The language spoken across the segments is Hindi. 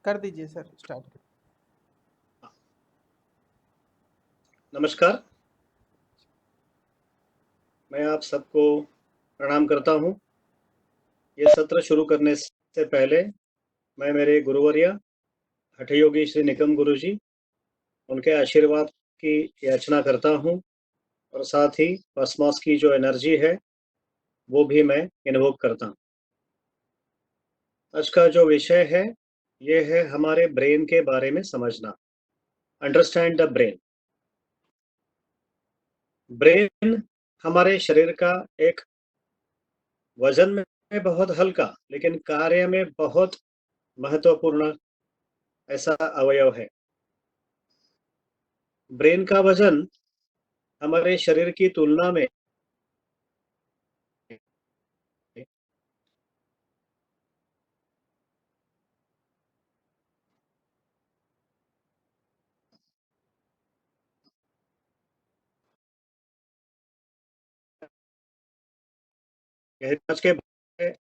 कर दीजिए सर, स्टार्ट। नमस्कार, मैं आप सबको प्रणाम करता हूं। ये सत्र शुरू करने से पहले मैं मेरे गुरुवर्य हठ योगी श्री निकम गुरु जी, उनके आशीर्वाद की याचना करता हूं और साथ ही कॉस्मॉस की जो एनर्जी है वो भी मैं इन्वोक करता हूं। आज का जो विषय है ये है हमारे ब्रेन के बारे में समझना, अंडरस्टैंड द ब्रेन। ब्रेन हमारे शरीर का एक वजन में बहुत हल्का लेकिन कार्य में बहुत महत्वपूर्ण ऐसा अवयव है। ब्रेन का वजन हमारे शरीर की तुलना में आज के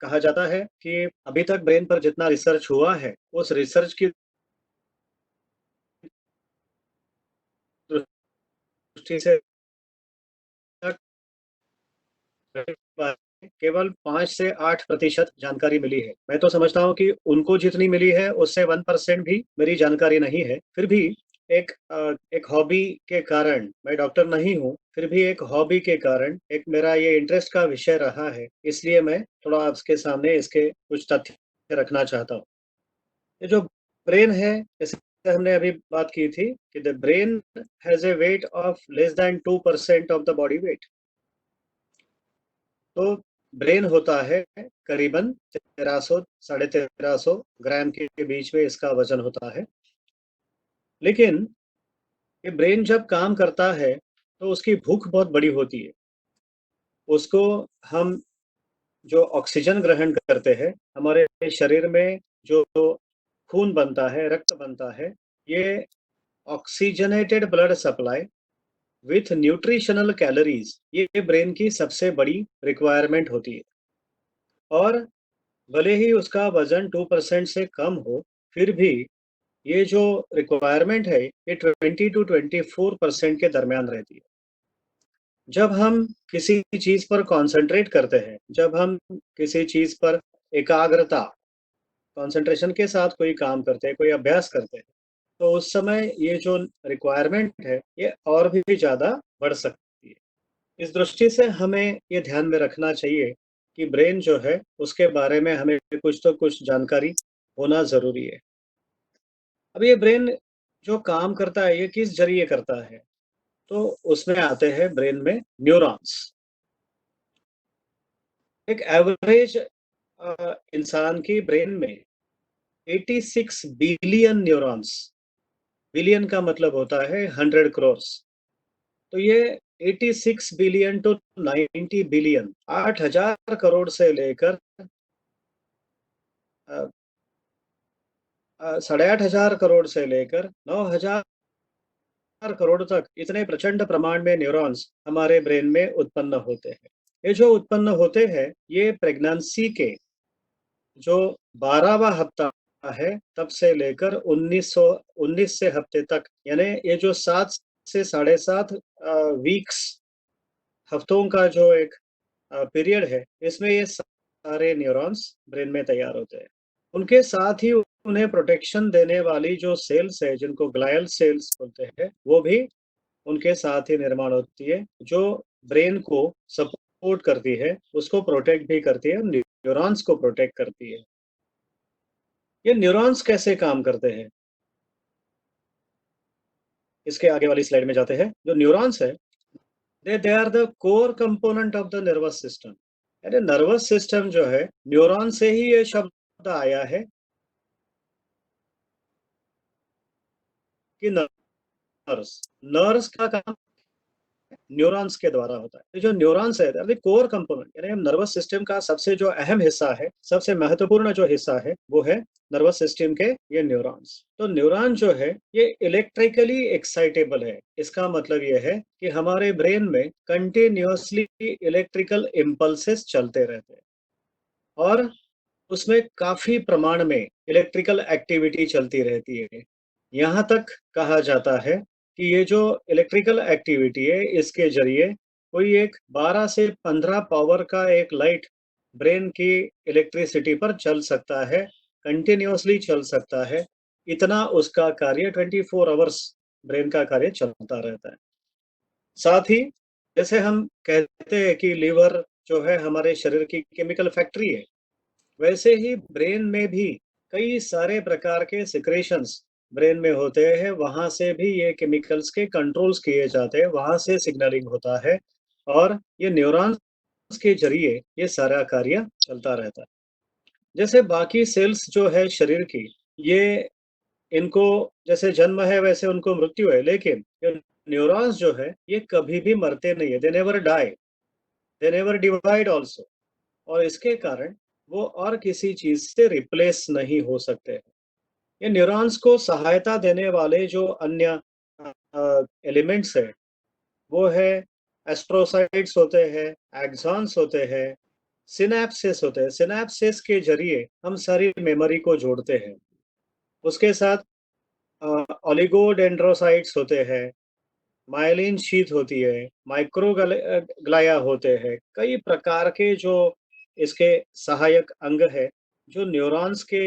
कहा जाता है कि अभी तक ब्रेन पर जितना रिसर्च हुआ है उस रिसर्च की दृष्टि से केवल 5 से 8% जानकारी मिली है। मैं तो समझता हूँ कि उनको जितनी मिली है उससे 1% भी मेरी जानकारी नहीं है। फिर भी एक हॉबी के कारण, मैं डॉक्टर नहीं हूँ, फिर भी एक हॉबी के कारण एक मेरा ये इंटरेस्ट का विषय रहा है, इसलिए मैं थोड़ा आपके सामने इसके कुछ तथ्य रखना चाहता हूँ। ये जो ब्रेन है, जैसे हमने अभी बात की थी कि the brain has a weight of less than 2% of the body weight. तो ब्रेन होता है करीबन 1300 1350 ग्राम के बीच में इसका वजन होता है। लेकिन ये ब्रेन जब काम करता है तो उसकी भूख बहुत बड़ी होती है। उसको हम जो ऑक्सीजन ग्रहण करते हैं, हमारे शरीर में जो खून बनता है, रक्त बनता है, ये oxygenated blood supply with nutritional calories, ये ब्रेन की सबसे बड़ी रिक्वायरमेंट होती है। और भले ही उसका वजन 2% से कम हो, फिर भी ये जो रिक्वायरमेंट है ये 20 to 24% के दरमियान रहती है। जब हम किसी चीज पर कंसंट्रेट करते हैं, जब हम किसी चीज पर एकाग्रता, कंसंट्रेशन के साथ कोई काम करते हैं, कोई अभ्यास करते हैं, तो उस समय ये जो रिक्वायरमेंट है ये और भी ज्यादा बढ़ सकती है। इस दृष्टि से हमें ये ध्यान में रखना चाहिए कि ब्रेन जो है उसके बारे में हमें कुछ तो कुछ जानकारी होना जरूरी है। अब ये ब्रेन जो काम करता है ये किस जरिए करता है, तो उसमें आते हैं ब्रेन में न्यूरॉन्स। एक एवरेज इंसान की ब्रेन में 86 बिलियन न्यूरॉन्स, बिलियन का मतलब होता है 100 करोड़। तो ये 86 बिलियन टू 90 बिलियन, 8,000 करोड़ से लेकर 8,500 करोड़ से लेकर 9,000 करोड़ तक इतने प्रचंड प्रमाण में न्यूरॉन्स हमारे ब्रेन में उत्पन्न होते हैं। ये जो उत्पन्न होते हैं ये प्रेगनेंसी के जो 12वां हफ्ता है तब से लेकर 19 से हफ्ते तक, यानी ये जो 7 से 7.5 वीक्स, हफ्तों का जो एक पीरियड है, इसमें ये सारे न्यूरॉन्स ब्रेन में तैयार होते हैं। उनके साथ ही उन्हें प्रोटेक्शन देने वाली जो सेल्स है, जिनको ग्लायल सेल्स बोलते हैं, वो भी उनके साथ ही निर्माण होती है, जो ब्रेन को सपोर्ट करती है, उसको प्रोटेक्ट भी करती है, न्यूरॉन्स को प्रोटेक्ट करती है। ये न्यूरॉन्स कैसे काम करते हैं, इसके आगे वाली स्लाइड में जाते हैं। जो न्यूरॉन्स है, they are the core component of the nervous system. यानी नर्वस सिस्टम जो है, न्यूरॉन से ही ये शब्द आया है कि नर्व्स, नर्व्स का काम न्यूरॉन्स के द्वारा होता है। ये जो न्यूरॉन्स है अभी कोर कंपोनेंट, यानी नर्वस सिस्टम का सबसे जो अहम हिस्सा है, सबसे महत्वपूर्ण जो हिस्सा है, वो है नर्वस सिस्टम के ये न्यूरॉन्स। तो न्यूरॉन जो है ये इलेक्ट्रिकली एक्साइटेबल है। इसका मतलब ये है कि हमारे ब्रेन में कंटिन्यूअसली इलेक्ट्रिकल इम्पल्सेस चलते रहते हैं और उसमें काफ़ी प्रमाण में इलेक्ट्रिकल एक्टिविटी चलती रहती है। यहाँ तक कहा जाता है कि ये जो इलेक्ट्रिकल एक्टिविटी है, इसके ज़रिए कोई एक 12 से 15 पावर का एक लाइट ब्रेन की इलेक्ट्रिसिटी पर चल सकता है, कंटिन्यूअसली चल सकता है। इतना उसका कार्य 24 आवर्स ब्रेन का कार्य चलता रहता है। साथ ही जैसे हम कहते हैं कि लीवर जो है हमारे शरीर की केमिकल फैक्ट्री है, वैसे ही ब्रेन में भी कई सारे प्रकार के सिक्रेशंस ब्रेन में होते हैं, वहाँ से भी ये केमिकल्स के कंट्रोल्स किए जाते हैं, वहाँ से सिग्नलिंग होता है और ये न्यूरॉन्स के ज़रिए ये सारा कार्य चलता रहता है। जैसे बाकी सेल्स जो है शरीर की, ये इनको जैसे जन्म है वैसे उनको मृत्यु है, लेकिन ये न्यूरॉन्स जो है, ये कभी भी मरते नहीं है, they never die, they never divide also. और इसके कारण वो और किसी चीज़ से रिप्लेस नहीं हो सकते हैं। ये न्यूरॉन्स को सहायता देने वाले जो अन्य एलिमेंट्स हैं, वो है एस्ट्रोसाइट्स होते हैं, एक्सॉन्स होते हैं, सिनैप्सेस होते हैं। सिनैप्सेस के ज़रिए हम सारी मेमोरी को जोड़ते हैं। उसके साथ ओलिगोडेंड्रोसाइट्स होते हैं, माइलिन शीथ होती है, ग्लाया होते हैं, कई प्रकार के जो इसके सहायक अंग है, जो न्यूरॉन्स के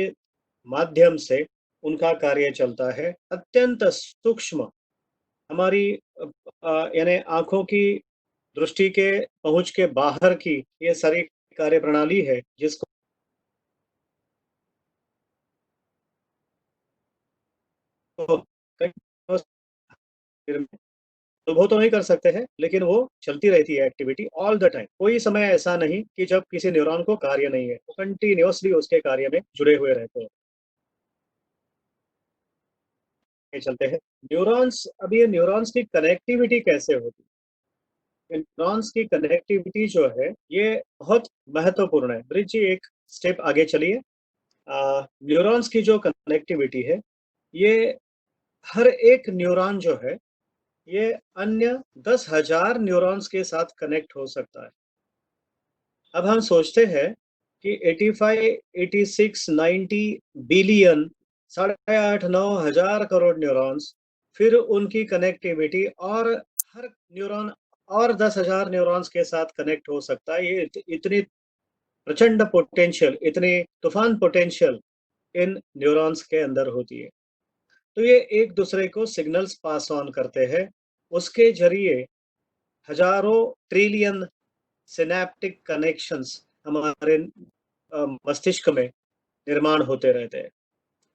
माध्यम से उनका कार्य चलता है। अत्यंत सूक्ष्म हमारी यानी आँखों की दृष्टि के पहुँच के बाहर की ये सारी कार्यप्रणाली है, जिसको कई अनुभव तो नहीं कर सकते हैं, लेकिन वो चलती रहती है एक्टिविटी ऑल द टाइम। कोई समय ऐसा नहीं कि जब किसी न्यूरॉन को कार्य नहीं है, वो कंटीन्यूअसली उसके कार्य में जुड़े हुए रहते हैं। ये चलते हैं। न्यूरॉन्स अब ये न्यूरॉन्स की कनेक्टिविटी कैसे होती है? न्यूरॉन्स की कनेक्टिविटी जो है, ये बहुत महत्वपूर्ण है। ब्रिज जी एक स्टेप आगे चलिए। न्यूरॉन्स की जो कनेक्टिविटी है, ये हर एक न्यूरॉन जो है, ये अन्य 10,000 न्यूरॉन्स के साथ कनेक्ट हो सकता है। अब हम सोचते हैं कि 85, 86, 90 बिलियन, साढ़े 8, 9 हज़ार करोड़ न्यूरॉन्स, फिर उनकी कनेक्टिविटी और हर न्यूरॉन और 10,000 न्यूरॉन्स के साथ कनेक्ट हो सकता है। ये इतनी प्रचंड पोटेंशियल, इतनी तूफान पोटेंशियल इन न्यूरॉन्स के अंदर होती है। तो ये एक दूसरे को सिग्नल्स पास ऑन करते हैं। उसके ज़रिए हज़ारों ट्रिलियन सिनैप्टिक कनेक्शंस हमारे मस्तिष्क में निर्माण होते रहते हैं।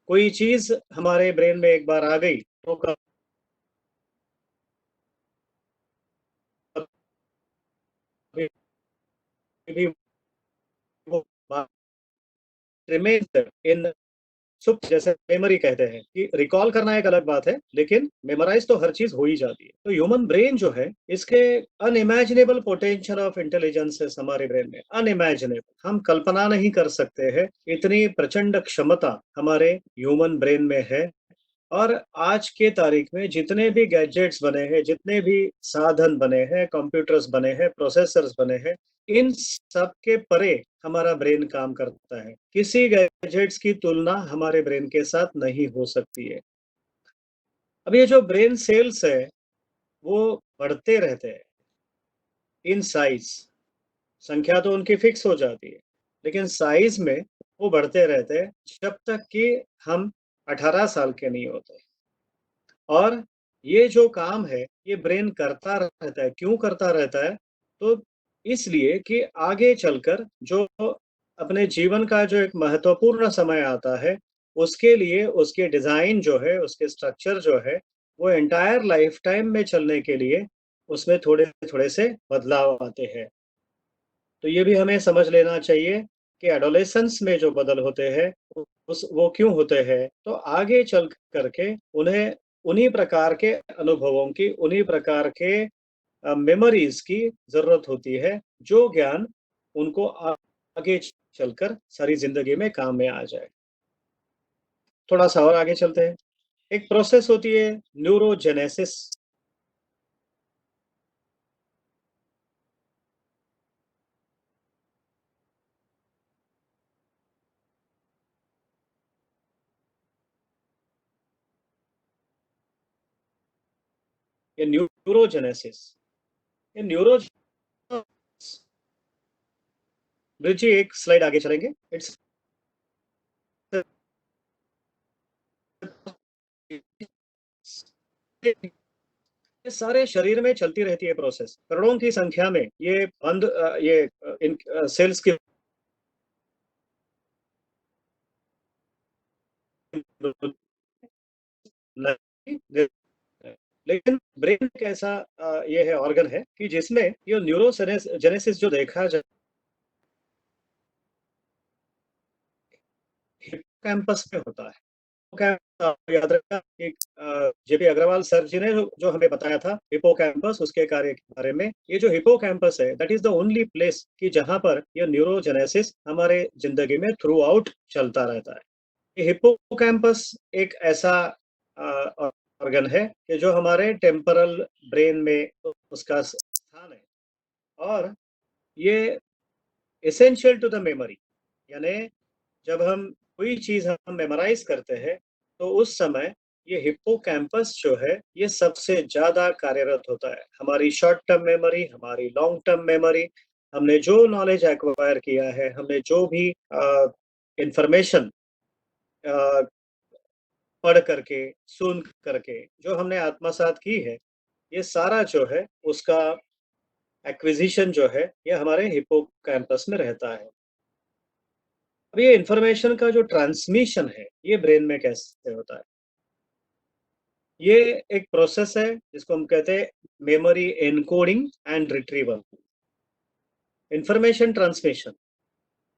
कोई चीज़ हमारे ब्रेन में एक बार आ गई तो कभी भी वो बात रिमेन्स इन सुप्त, जैसे मेमोरी कहते हैं कि रिकॉल करना एक अलग बात है, लेकिन मेमोराइज़ तो हर चीज़ हो ही जाती है। तो ह्यूमन ब्रेन जो है, इसके अनइमेजिनेबल पोटेंशियल ऑफ इंटेलिजेंस हमारे ब्रेन में, अनइमेजिनेबल। हम कल्पना नहीं कर सकते हैं, इतनी प्रचंड क्षमता हमारे ह्यूमन ब्रेन में है। और आज के तारीख में जितने भी गैजेट्स बने हैं, जितने भी साधन बने हैं, कंप्यूटर्स बने हैं, प्रोसेसर्स बने हैं, इन सब के परे हमारा ब्रेन काम करता है। किसी गैजेट्स की तुलना हमारे ब्रेन के साथ नहीं हो सकती है। अब ये जो ब्रेन सेल्स है, वो बढ़ते रहते हैं इन साइज़। संख्या तो उनकी फिक्स हो जाती है, लेकिन साइज़ में वो बढ़ते रहते हैं जब तक कि हम 18 साल के नहीं होते। और ये जो काम है, ये ब्रेन करता रहता है। क्यों करता रहता है? तो इसलिए कि आगे चलकर जो अपने जीवन का जो एक महत्वपूर्ण समय आता है, उसके लिए उसके डिज़ाइन जो है, उसके स्ट्रक्चर जो है, वो एंटायर लाइफ़ टाइम में चलने के लिए उसमें थोड़े-थोड़े से बदलाव आते हैं। तो ये भी हमें समझ लेना चाहिए कि एडोलेसेंस में जो बदल होते हैं, उस वो क्यों होते हैं? तो आगे चल कर के उन्हें उन्हीं प्रकार के अनुभवों की, उन्हीं प्रकार के मेमोरीज़ की ज़रूरत होती है, जो ज्ञान उनको आगे चलकर सारी ज़िंदगी में काम में आ जाए। थोड़ा-सा और आगे चलते हैं। एक प्रोसेस होती है न्यूरोजेनेसिस। ये न्यूरोजेनेसिस, ये न्यूरो ब्रिज जी एक स्लाइड आगे चलेंगे। इट्स ये सारे शरीर में चलती रहती है प्रोसेस, करोड़ों की संख्या में ये बंद ये इन सेल्स की, लेकिन ब्रेन एक ऐसा ये है ऑर्गन है कि जिसमें ये न्यूरोजेनेसिस जो देखा जाए हिप्पोकैम्पस में होता है। हिप्पोकैम्पस आपको याद रखना कि जेपी अग्रवाल सर जी ने जो हमें बताया था हिप्पोकैम्पस उसके कार्य के बारे में। ये जो हिप्पोकैम्पस है that is the only place कि जहां पर ये न्यूरोजेनेसिस हमारे जिंदगी में थ्रू आउट चलता रहता है। ये हिप्पोकैम्पस एक ऐसा ऑर्गन है कि जो हमारे टेम्परल ब्रेन में उसका स्थान है, और ये एसेंशियल टू द मेमोरी, यानी जब हम कोई चीज हम मेमोराइज करते हैं तो उस समय ये हिप्पोकैम्पस जो है ये सबसे ज्यादा कार्यरत होता है। हमारी शॉर्ट टर्म मेमोरी, हमारी लॉन्ग टर्म मेमोरी, हमने जो नॉलेज एक्वायर किया है, हमने जो भी इंफॉर्मेशन पढ़ करके, सुन करके जो हमने आत्मसात की है, ये सारा जो है उसका एक्विजिशन जो है ये हमारे हिप्पोकैम्पस में रहता है। अब ये इंफॉर्मेशन का जो ट्रांसमिशन है ये ब्रेन में कैसे होता है? ये एक प्रोसेस है जिसको हम कहते हैं memory encoding and retrieval. Information transmission,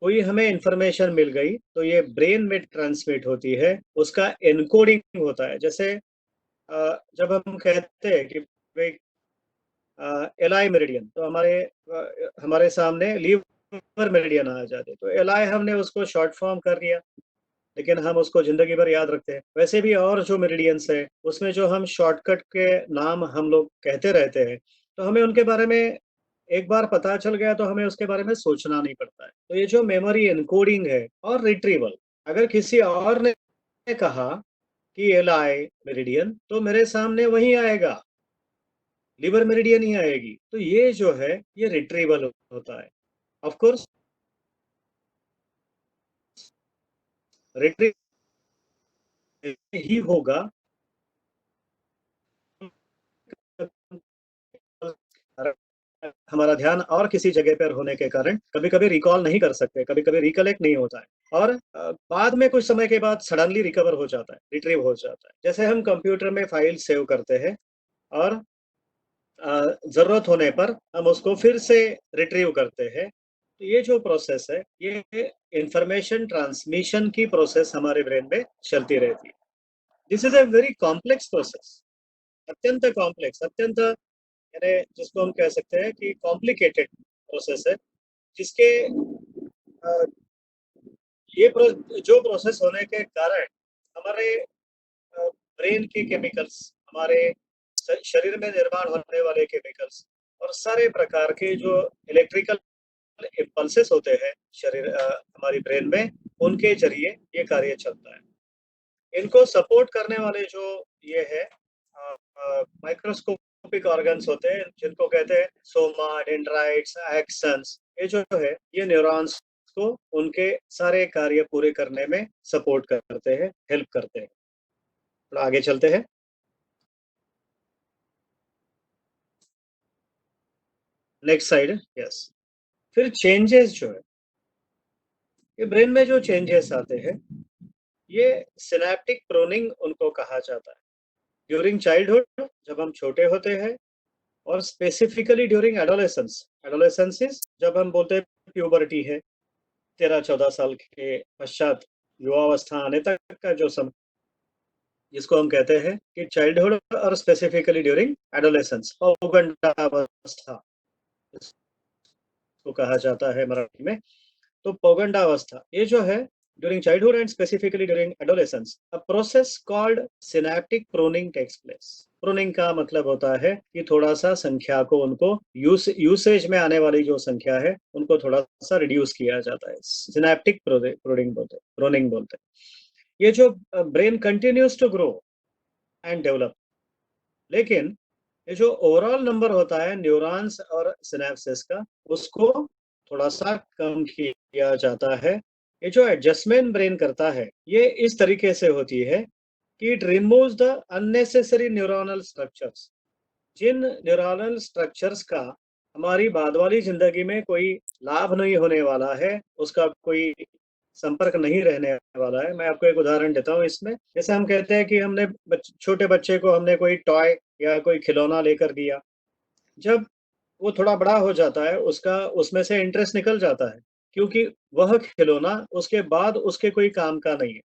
कोई हमें इंफॉर्मेशन मिल गई तो ये ब्रेन में ट्रांसमिट होती है, उसका एनकोडिंग होता है। जैसे जब हम कहते हैं कि भाई एलआई मेरिडियन, तो हमारे सामने लीवर मेरिडियन आ जाते, तो एलआई हमने उसको शॉर्ट फॉर्म कर लिया, लेकिन हम उसको जिंदगी भर याद रखते हैं। वैसे भी और जो मेरिडियंस है उसमें जो हम शॉर्टकट के नाम हम लोग कहते रहते हैं, तो हमें उनके बारे में एक बार पता चल गया तो हमें उसके बारे में सोचना नहीं पड़ता है। तो ये जो मेमोरी एनकोडिंग है और रिट्रीवल, अगर किसी और ने कहा कि एलआई मेरिडियन तो मेरे सामने वही आएगा, लिवर मेरिडियन ही आएगी। तो ये जो है ये रिट्रीवल होता है। ऑफ कोर्स रिट्रीवल ही होगा, हमारा ध्यान और किसी जगह पर होने के कारण कभी कभी रिकॉल नहीं कर सकते, कभी कभी रिकलेक्ट नहीं होता है, और बाद में कुछ समय के बाद सडनली रिकवर हो जाता है, रिट्रीव हो जाता है। जैसे हम कंप्यूटर में फाइल सेव करते हैं और जरूरत होने पर हम उसको फिर से रिट्रीव करते हैं। तो ये जो प्रोसेस है ये इंफॉर्मेशन ट्रांसमिशन की प्रोसेस हमारे ब्रेन में चलती रहती है। This is a very complex process, अत्यंत कॉम्प्लेक्स, अत्यंत यानी जिसको हम कह सकते हैं कि कॉम्प्लिकेटेड प्रोसेस है, जिसके अ, जो प्रोसेस होने के कारण हमारे ब्रेन के केमिकल्स, हमारे शरीर में निर्माण होने वाले केमिकल्स और सारे प्रकार के जो इलेक्ट्रिकल इम्पल्सेस होते हैं शरीर हमारी ब्रेन में, उनके जरिए ये कार्य चलता है। इनको सपोर्ट करने वाले जो ये है माइक्रोस्कोपिक ऑर्गन्स होते हैं जिनको कहते हैं सोमा, डेंड्राइट्स, एक्सन्स, ये जो है ये न्यूरॉन्स को उनके सारे कार्य पूरे करने में सपोर्ट करते हैं, हेल्प करते हैं। थोड़ा आगे चलते हैं। Next side, yes. फिर चेंजेस जो है, ये ब्रेन में जो चेंजेस आते हैं ये सिनेप्टिक प्रोनिंग उनको कहा जाता है। ड्यूरिंग चाइल्डहुड, जब हम छोटे होते हैं, और स्पेसिफिकली ड्यूरिंग एडोलेसेंस, एडोलेसेंस जब हम बोलते हैं प्यूबर्टी है, 13-14 साल के पश्चात युवावस्था आने तक का जो समय, जिसको हम कहते हैं कि चाइल्डहुड, और स्पेसिफिकली ड्यूरिंग एडोलेसेंस, पौगंडावस्था इसको कहा जाता है मराठी में। तो पौगंडावस्था ये जो है during childhood and specifically during adolescence, a process called synaptic pruning takes place. Pruning का मतलब होता है कि थोड़ा सा संख्या को उनको यूसेज में आने वाली जो संख्या है उनको थोड़ा सा रिड्यूस किया जाता है, सिनेप्टिक प्रूनिंग बोलते हैं। ये जो brain continues to grow and develop, लेकिन ये जो ओवरऑल नंबर होता है न्यूरॉन्स और सिनेप्सिस का, उसको थोड़ा-सा कम किया जाता है। ये जो एडजस्टमेंट ब्रेन करता है, ये इस तरीके से होती है कि it removes the unnecessary neuronal structures. जिन न्यूरोनल स्ट्रक्चर्स का हमारी बाद वाली ज़िंदगी में कोई लाभ नहीं होने वाला है, उसका कोई संपर्क नहीं रहने वाला है। मैं आपको एक उदाहरण देता हूँ इसमें। जैसे हम कहते हैं कि हमने छोटे बच्चे को हमने कोई टॉय या कोई खिलौना लेकर दिया। जब वो थोड़ा बड़ा हो जाता है, उसका उसमें से इंटरेस्ट निकल जाता है, क्योंकि वह खिलौना उसके बाद उसके कोई काम का नहीं है।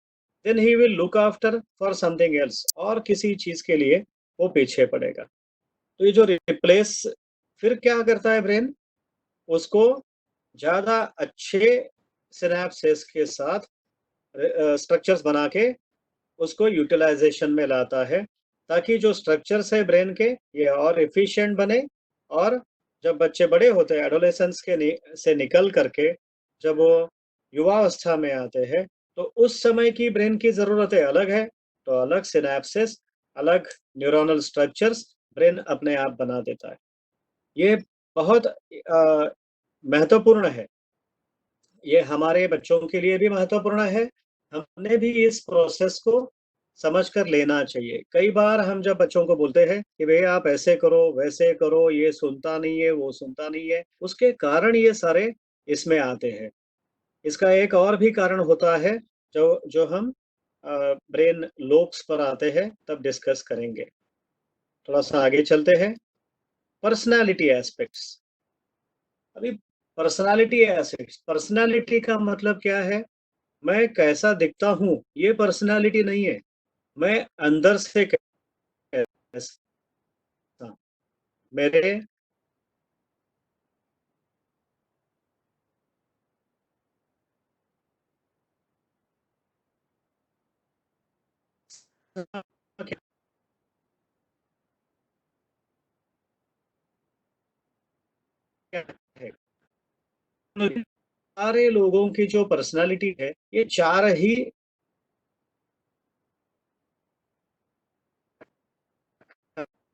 Then he will look after for something else, और किसी चीज़ के लिए वो पीछे पड़ेगा। तो ये जो रिप्लेस फिर क्या करता है ब्रेन, उसको ज़्यादा अच्छे सिनैप्सेस के साथ स्ट्रक्चर्स बना के उसको यूटिलाइज़ेशन में लाता है, ताकि जो स्ट्रक्चर्स है ब्रेन के, ये और एफिशिएंट बने। और जब बच्चे बड़े होते हैं, एडोलेसेंस के से निकल करके जब वो युवावस्था में आते हैं, तो उस समय की ब्रेन की ज़रूरतें अलग है, तो अलग सिनैप्सेस, अलग न्यूरोनल स्ट्रक्चर्स ब्रेन अपने आप बना देता है। ये बहुत महत्वपूर्ण है। ये हमारे बच्चों के लिए भी महत्वपूर्ण है। हमने भी इस प्रोसेस को समझ कर लेना चाहिए। कई बार हम जब बच्चों को बोलते हैं कि भैया आप ऐसे करो, वैसे करो, ये सुनता नहीं है, वो सुनता नहीं है, उसके कारण ये सारे इसमें आते हैं। इसका एक और भी कारण होता है, जो जो हम ब्रेन लोब्स पर आते हैं, तब डिस्कस करेंगे। थोड़ा-सा आगे चलते हैं। Personality aspects. अभी पर्सनैलिटी का मतलब क्या है? मैं कैसा दिखता हूँ, ये पर्सनैलिटी नहीं है। मैं अंदर से कैसा, मेरे क्या है? सारे लोगों की जो पर्सनैलिटी है, ये 4 ही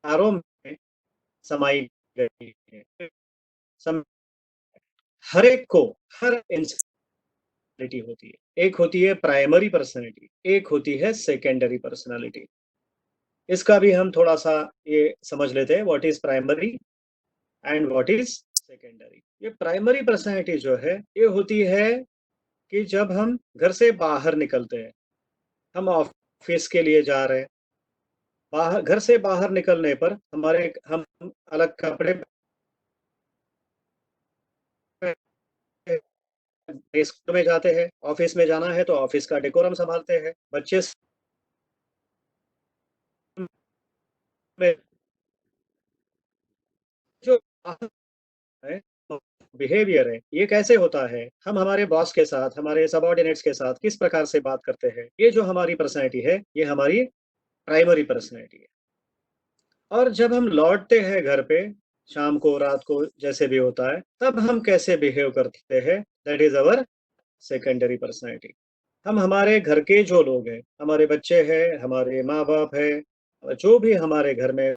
तारों में समाई गई है। सम हर एक को, हर पर्सनैलिटी होती है। एक होती है प्राइमरी पर्सनैलिटी, एक होती है सेकेंडरी पर्सनैलिटी। इसका भी हम थोड़ा-सा ये समझ लेते हैं, what is primary and what is secondary. ये प्राइमरी पर्सनैलिटी जो है, ये होती है कि जब हम घर से बाहर निकलते हैं, हम ऑफ़िस के लिए जा रहे हैं, बाहर घर से बाहर निकलने पर हमारे हम अलग कपड़े स्कूल में जाते हैं, ऑफ़िस में जाना है तो ऑफ़िस का डेकोरम सँभालते हैं। बच्चे में जो है, तो बिहेवियर है, ये कैसे होता है? हम हमारे बॉस के साथ, हमारे सबॉर्डिनेट्स के साथ किस प्रकार से बात करते हैं? ये जो हमारी पर्सनैलिटी है, ये हमारी प्राइमरी पर्सनैलिटी है। और जब हम लौटते हैं घर पे, शाम को, रात को, जैसे भी होता है, तब हम कैसे बिहेव करते हैं, that is our secondary personality. हम हमारे घर के जो लोग हैं, हमारे बच्चे हैं, हमारे माँ-बाप हैं, जो भी हमारे घर में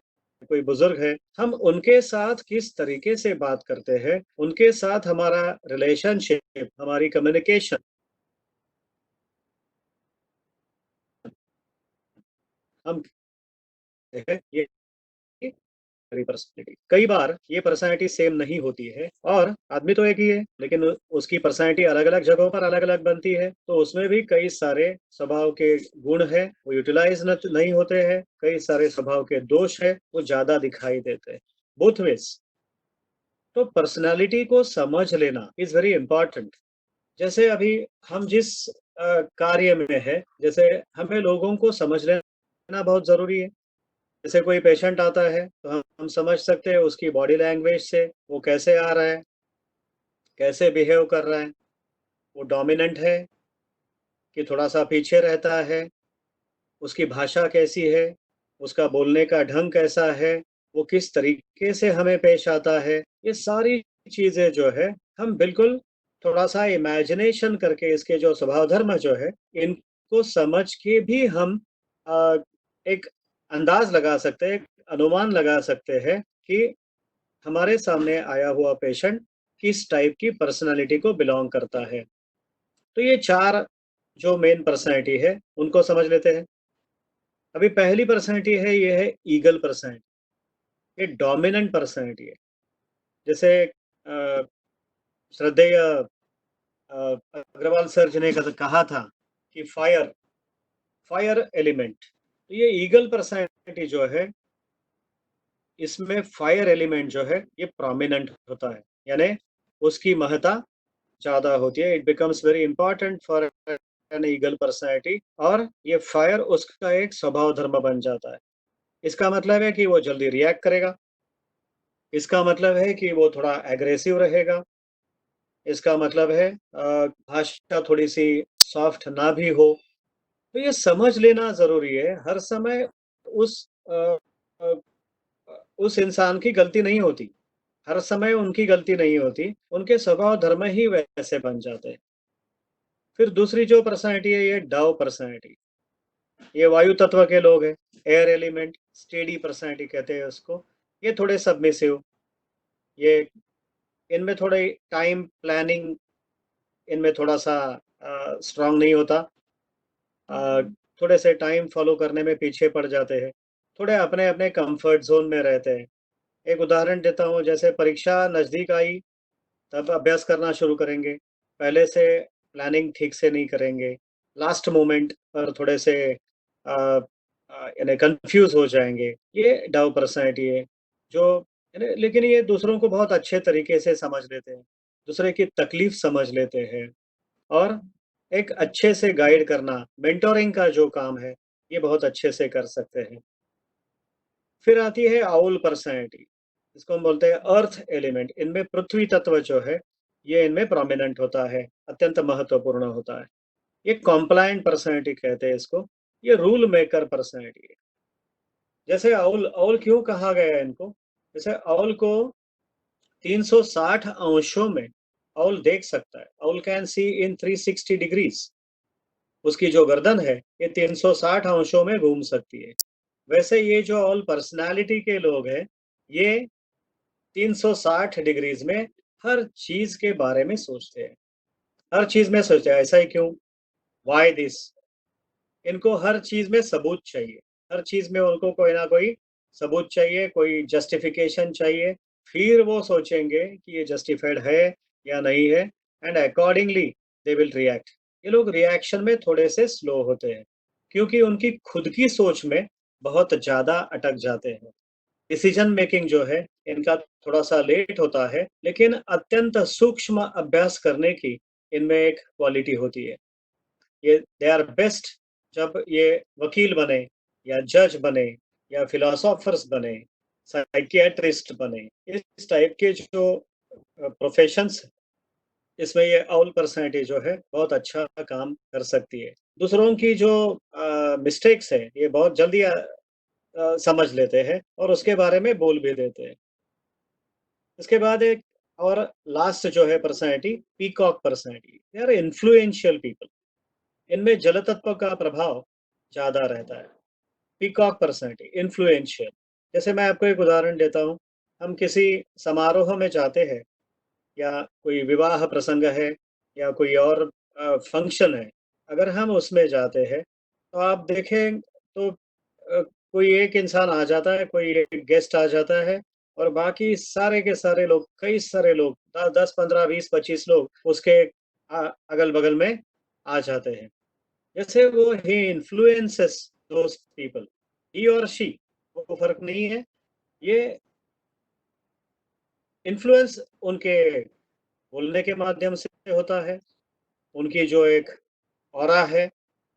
कोई बुज़ुर्ग है, हम उनके साथ किस तरीके से बात करते हैं, उनके साथ हमारा रिलेशनशिप, हमारी कम्युनिकेशन हम ये मेरी पर्सनैलिटी। कई बार ये पर्सनैलिटी सेम नहीं होती है, और आदमी तो एक ही है, लेकिन उसकी पर्सनैलिटी अलग-अलग जगहों पर अलग-अलग बनती है, तो उसमें भी कई सारे स्वभाव के गुण हैं, वो यूटिलाइज़ नहीं होते हैं, कई सारे स्वभाव के दोष हैं, वो ज़्यादा दिखाई देते हैं। Both ways. तो पर्सनैलिटी को समझ लेना इज़ वेरी इम्पोर्टेंट। जैसे अभी हम जिस कार्य में हैं, जैसे हमें लोगों को समझ लेना बहुत ज़रूरी है। जैसे कोई पेशेंट आता है, तो हम समझ सकते हैं उसकी बॉडी लैंग्वेज से, वो कैसे आ रहा है, कैसे बिहेव कर रहा है, वो डोमिनेंट है कि थोड़ा-सा पीछे रहता है, उसकी भाषा कैसी है, उसका बोलने का ढंग कैसा है, वो किस तरीके से हमें पेश आता है, ये सारी चीज़ें जो है, हम बिल्कुल थोड़ा-सा इमेजिनेशन करके इसके जो स्वभाव धर्म जो है, इनको समझ के भी हम एक अंदाज़ लगा सकते हैं, अनुमान लगा सकते हैं कि हमारे सामने आया हुआ पेशेंट किस टाइप की पर्सनैलिटी को बिलॉन्ग करता है। तो ये 4 जो मेन पर्सनैलिटी है, उनको समझ लेते हैं। अभी पहली पर्सनैलिटी है, ये है ईगल पर्सनैलिटी। ये डोमिनेंट पर्सनैलिटी है। जैसे श्रद्धेय अग्रवाल सर जी ने कहा था कि फायर फायर एलिमेंट। तो ये ईगल पर्सनैलिटी जो है, इसमें फायर एलिमेंट जो है ये प्रोमिनेंट होता है, यानी उसकी महत्ता ज़्यादा होती है। It becomes very important for an eagle personality, और ये फायर उसका एक स्वभाव धर्म बन जाता है। इसका मतलब है कि वो जल्दी रिएक्ट करेगा, इसका मतलब है कि वो थोड़ा एग्रेसिव रहेगा, इसका मतलब है भाषा थोड़ी-सी सॉफ्ट ना भी हो। तो ये समझ लेना ज़रूरी है, हर समय उस अ अ उस इंसान की गलती नहीं होती, हर समय उनकी गलती नहीं होती, उनके स्वभाव धर्म ही वैसे बन जाते हैं। फिर दूसरी जो पर्सनैलिटी है, ये डव पर्सनैलिटी। ये वायु तत्व के लोग हैं, एयर एलिमेंट, स्टेडी पर्सनैलिटी कहते हैं उसको। ये थोड़े सबमिसिव, ये इनमें थोड़े टाइम प्लानिंग, इनमें थोड़ा-सा स्ट्रॉन्ग नहीं होता। अ, थोड़े से टाइम फॉलो करने में पीछे पड़ जाते हैं, थोड़े अपने-अपने कम्फर्ट ज़ोन में रहते हैं। एक उदाहरण देता हूँ, जैसे परीक्षा नज़दीक आई, तब अभ्यास करना शुरू करेंगे। पहले से प्लानिंग ठीक से नहीं करेंगे। लास्ट मोमेंट पर थोड़े से यानी कन्फ्यूज़ हो जाएँगे। ये डव पर्सनैलिटी है, जो यानी, लेकिन ये दूसरों को बहुत अच्छे तरीके से समझ लेते हैं, दूसरे की तकलीफ़ समझ लेते हैं, और एक अच्छे से गाइड करना, मेंटोरिंग का जो काम है, ये बहुत अच्छे से कर सकते हैं। फिर आती है आउल पर्सनैलिटी, इसको हम बोलते हैं अर्थ एलिमेंट। इनमें पृथ्वी तत्व जो है, ये इनमें प्रोमिनेंट होता है, अत्यंत महत्वपूर्ण होता है। ये कॉम्प्लायंट पर्सनैलिटी कहते हैं इसको, ये रूल मेकर पर्सनैलिटी है। जैसे आउल आउल क्यों कहा गया है इनको? जैसे आउल को 360 अंशों में आउल देख सकता है। Owl can see in 360 degrees. उसकी जो गर्दन है, ये 360 अंशों में घूम सकती है। वैसे ये जो आउल पर्सनैलिटी के लोग हैं, ये 360 डिग्रीज में हर चीज के बारे में सोचते हैं। हर चीज में सोचते हैं, ऐसा ही क्यों? Why this? इनको हर चीज में सबूत चाहिए। हर चीज में उनको कोई ना कोई सबूत चाहिए, कोई जस्टिफिकेशन चाहिए। फिर वो सोचेंगे कि ये जस्टिफाइड है या नहीं है, and accordingly they will react. ये लोग रिएक्शन में थोड़े से स्लो होते हैं, क्योंकि उनकी खुद की सोच में बहुत ज़्यादा अटक जाते हैं। डिसीजन मेकिंग जो है, इनका थोड़ा-सा लेट होता है, लेकिन अत्यंत सूक्ष्म अभ्यास करने की इनमें एक क्वालिटी होती है। ये दे आर बेस्ट जब ये वकील बने, या जज बने, या फिलोसोफर्स बने, साइकियाट्रिस्ट बने। इस टाइप के जो प्रोफेशंस, इसमें ये ऑल पर्सनैलिटी जो है बहुत अच्छा काम कर सकती है। दूसरों की जो मिस्टेक्स है, ये बहुत जल्दी समझ लेते हैं, और उसके बारे में बोल भी देते हैं। उसके बाद एक और लास्ट जो है personality, peacock personality. They are influential people. इनमें जल तत्व का प्रभाव ज़्यादा रहता है। Peacock personality, influential. जैसे मैं आपको एक उदाहरण देता हूँ, हम किसी समारोह में जाते हैं, या कोई विवाह प्रसंग है, या कोई और फंक्शन है, अगर हम उसमें जाते हैं, तो आप देखें तो कोई एक इंसान आ जाता है, कोई एक गेस्ट आ जाता है, और बाकी सारे के सारे लोग, कई सारे लोग, 10, 15, 20, 25 लोग उसके अगल-बगल में आ जाते हैं। जैसे वो ही इन्फ्लुएंसेस दोज़ पीपल, ही और शी, वो फ़र्क नहीं है। ये इन्फ्लुएंस उनके बोलने के माध्यम से होता है, उनकी जो एक ऑरा है,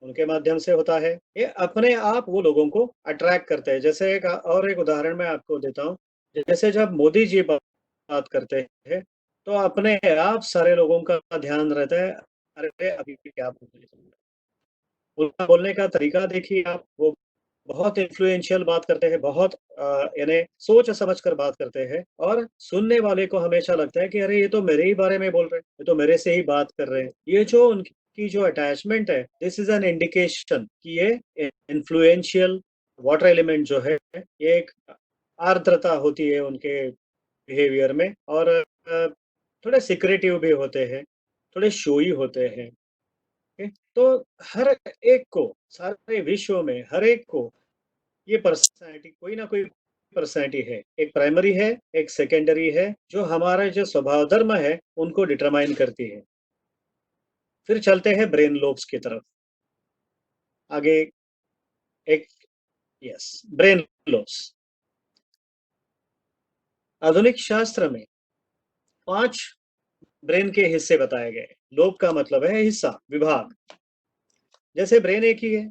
उनके माध्यम से होता है। ये अपने आप वो लोगों को अट्रैक्ट करते हैं। जैसे एक और एक उदाहरण मैं आपको देता हूँ। जैसे जब मोदी जी बात करते हैं, तो अपने आप सारे लोगों का ध्यान रहता है, अरे! अभी क्या बोल रहे हैं। उनका बोलने का तरीका देखिए आप, वो बहुत इन्फ्लुएंशियल बात करते हैं, बहुत यानी सोच समझ कर बात करते हैं, और सुनने वाले को हमेशा लगता है कि अरे ये तो मेरे ही बारे में बोल रहे हैं, ये तो मेरे से ही बात कर रहे हैं। ये जो उनकी जो अटैचमेंट है, दिस इज़ एन इंडिकेशन कि ये इन्फ्लुएंशियल वाटर एलिमेंट जो है, ये एक आर्द्रता होती है उनके बिहेवियर में, और थोड़े सिक्रेटिव भी होते हैं, थोड़े शोई होते हैं। ओके? तो हर एक को, सारे विश्व में हर एक को ये पर्सनैलिटी, कोई ना कोई पर्सनैलिटी है। एक प्राइमरी है, एक सेकेंडरी है, जो हमारा जो स्वभाव धर्म है, उनको डिटरमाइन करती है। फिर चलते हैं ब्रेन लोब्स की तरफ। आगे एक, यस, ब्रेन लोब्स। आधुनिक शास्त्र में 5 ब्रेन के हिस्से बताए गए। लोब का मतलब है हिस्सा, विभाग। जैसे ब्रेन एक ही है,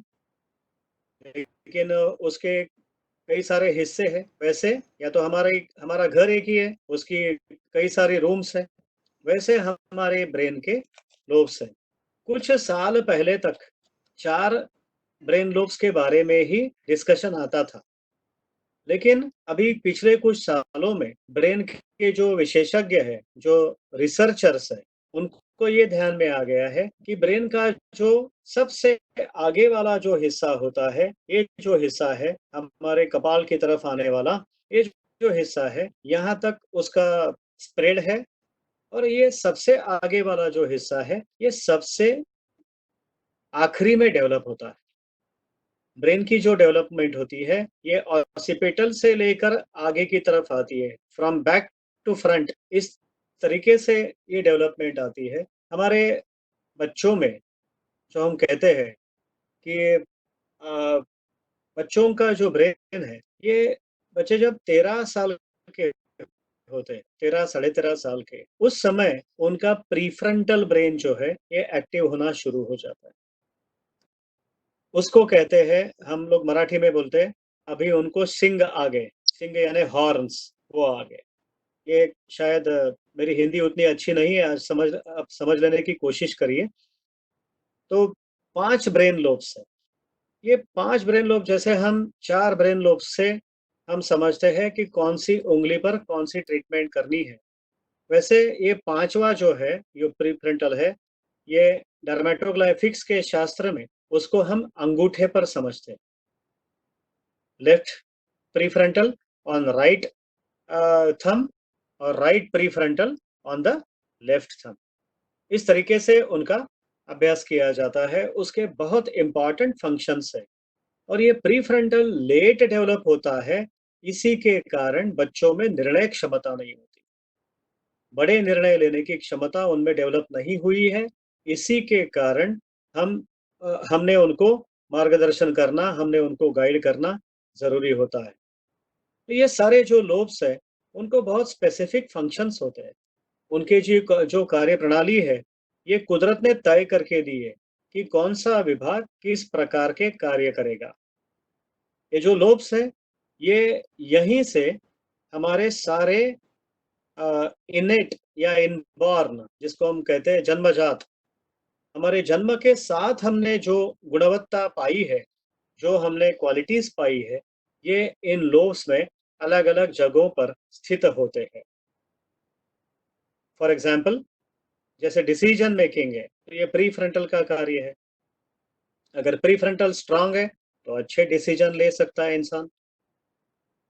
लेकिन उसके कई सारे हिस्से हैं। वैसे या तो हमारा घर एक ही है, उसकी कई सारे रूम्स हैं। वैसे हमारे ब्रेन के लोब्स हैं। कुछ साल पहले तक 4 ब्रेन लोब्स के बारे में ही डिस्कशन आता था। लेकिन अभी पिछले कुछ सालों में ब्रेन के जो विशेषज्ञ हैं, जो रिसर्चर्स हैं, उनको ये ध्यान में आ गया है कि ब्रेन का जो सबसे आगे वाला जो हिस्सा होता है, ये जो हिस्सा है हमारे कपाल की तरफ आने वाला, ये जो हिस्सा है, यहाँ तक उसका स्प्रेड है। और ये सबसे आगे वाला जो हिस्सा है, ये सबसे आखिरी में डेवलप होता है। ब्रेन की जो डेवलपमेंट होती है, ये ऑसिपिटल से लेकर आगे की तरफ आती है, फ्रॉम बैक टू फ्रंट। इस तरीके से ये डेवलपमेंट आती है। हमारे बच्चों में जो हम कहते हैं कि अ, बच्चों का जो ब्रेन है, ये बच्चे जब 13 साल के होते हैं, 13 साढ़े 13 साल के, उस समय उनका प्रीफ्रंटल ब्रेन जो है, ये एक्टिव होना शुरू हो जाता है। उसको कहते हैं, हम लोग मराठी में बोलते हैं, अभी उनको सींग आ गए। सींग यानी हॉर्न्स, वो आ गए। ये शायद मेरी हिंदी उतनी अच्छी नहीं है, आज आप समझ लेने की कोशिश करिए। तो 5 ब्रेन लोब्स हैं। ये 5 ब्रेन लोब, जैसे हम 4 ब्रेन लोब्स से हम समझते हैं कि कौन-सी उँगली पर कौन-सी ट्रीटमेंट करनी है। वैसे ये 5वां जो है, जो प्रीफ्रंटल है, ये डर्मेटोग्राफिक्स के शास्त्र में उसको हम अंगूठे पर समझते हैं। Left prefrontal on right thumb, और right prefrontal on the left thumb. इस तरीके से उनका अभ्यास किया जाता है। उसके बहुत इंपॉर्टेंट फंक्शंस है, और ये प्रीफ्रंटल लेट डेवलप होता है। इसी के कारण बच्चों में निर्णय क्षमता नहीं होती, बड़े निर्णय लेने की क्षमता उनमें डेवलप नहीं हुई है। इसी के कारण हम हमने उनको मार्गदर्शन करना, हमने उनको गाइड करना ज़रूरी होता है। तो ये सारे जो लोब्स हैं, उनको बहुत स्पेसिफिक फंक्शंस होते हैं। उनके जो कार्यप्रणाली है, ये कुदरत ने तय करके दी है कि कौन-सा विभाग किस प्रकार के कार्य करेगा। ये जो लोब्स हैं, ये यहीं से हमारे सारे इनेट या इनबॉर्न, जिसको हम कहते हैं जन्मजात, हमारे जन्म के साथ हमने जो गुणवत्ता पाई है, जो हमने क्वालिटीज़ पाई है, ये इन लोब्स में अलग-अलग जगहों पर स्थित होते हैं। फॉर एग्ज़ाम्पल, जैसे डिसीजन मेकिंग है, तो ये प्रीफ्रंटल का कार्य है। अगर प्रीफ्रंटल स्ट्रॉन्ग है, तो अच्छे डिसीजन ले सकता है इंसान।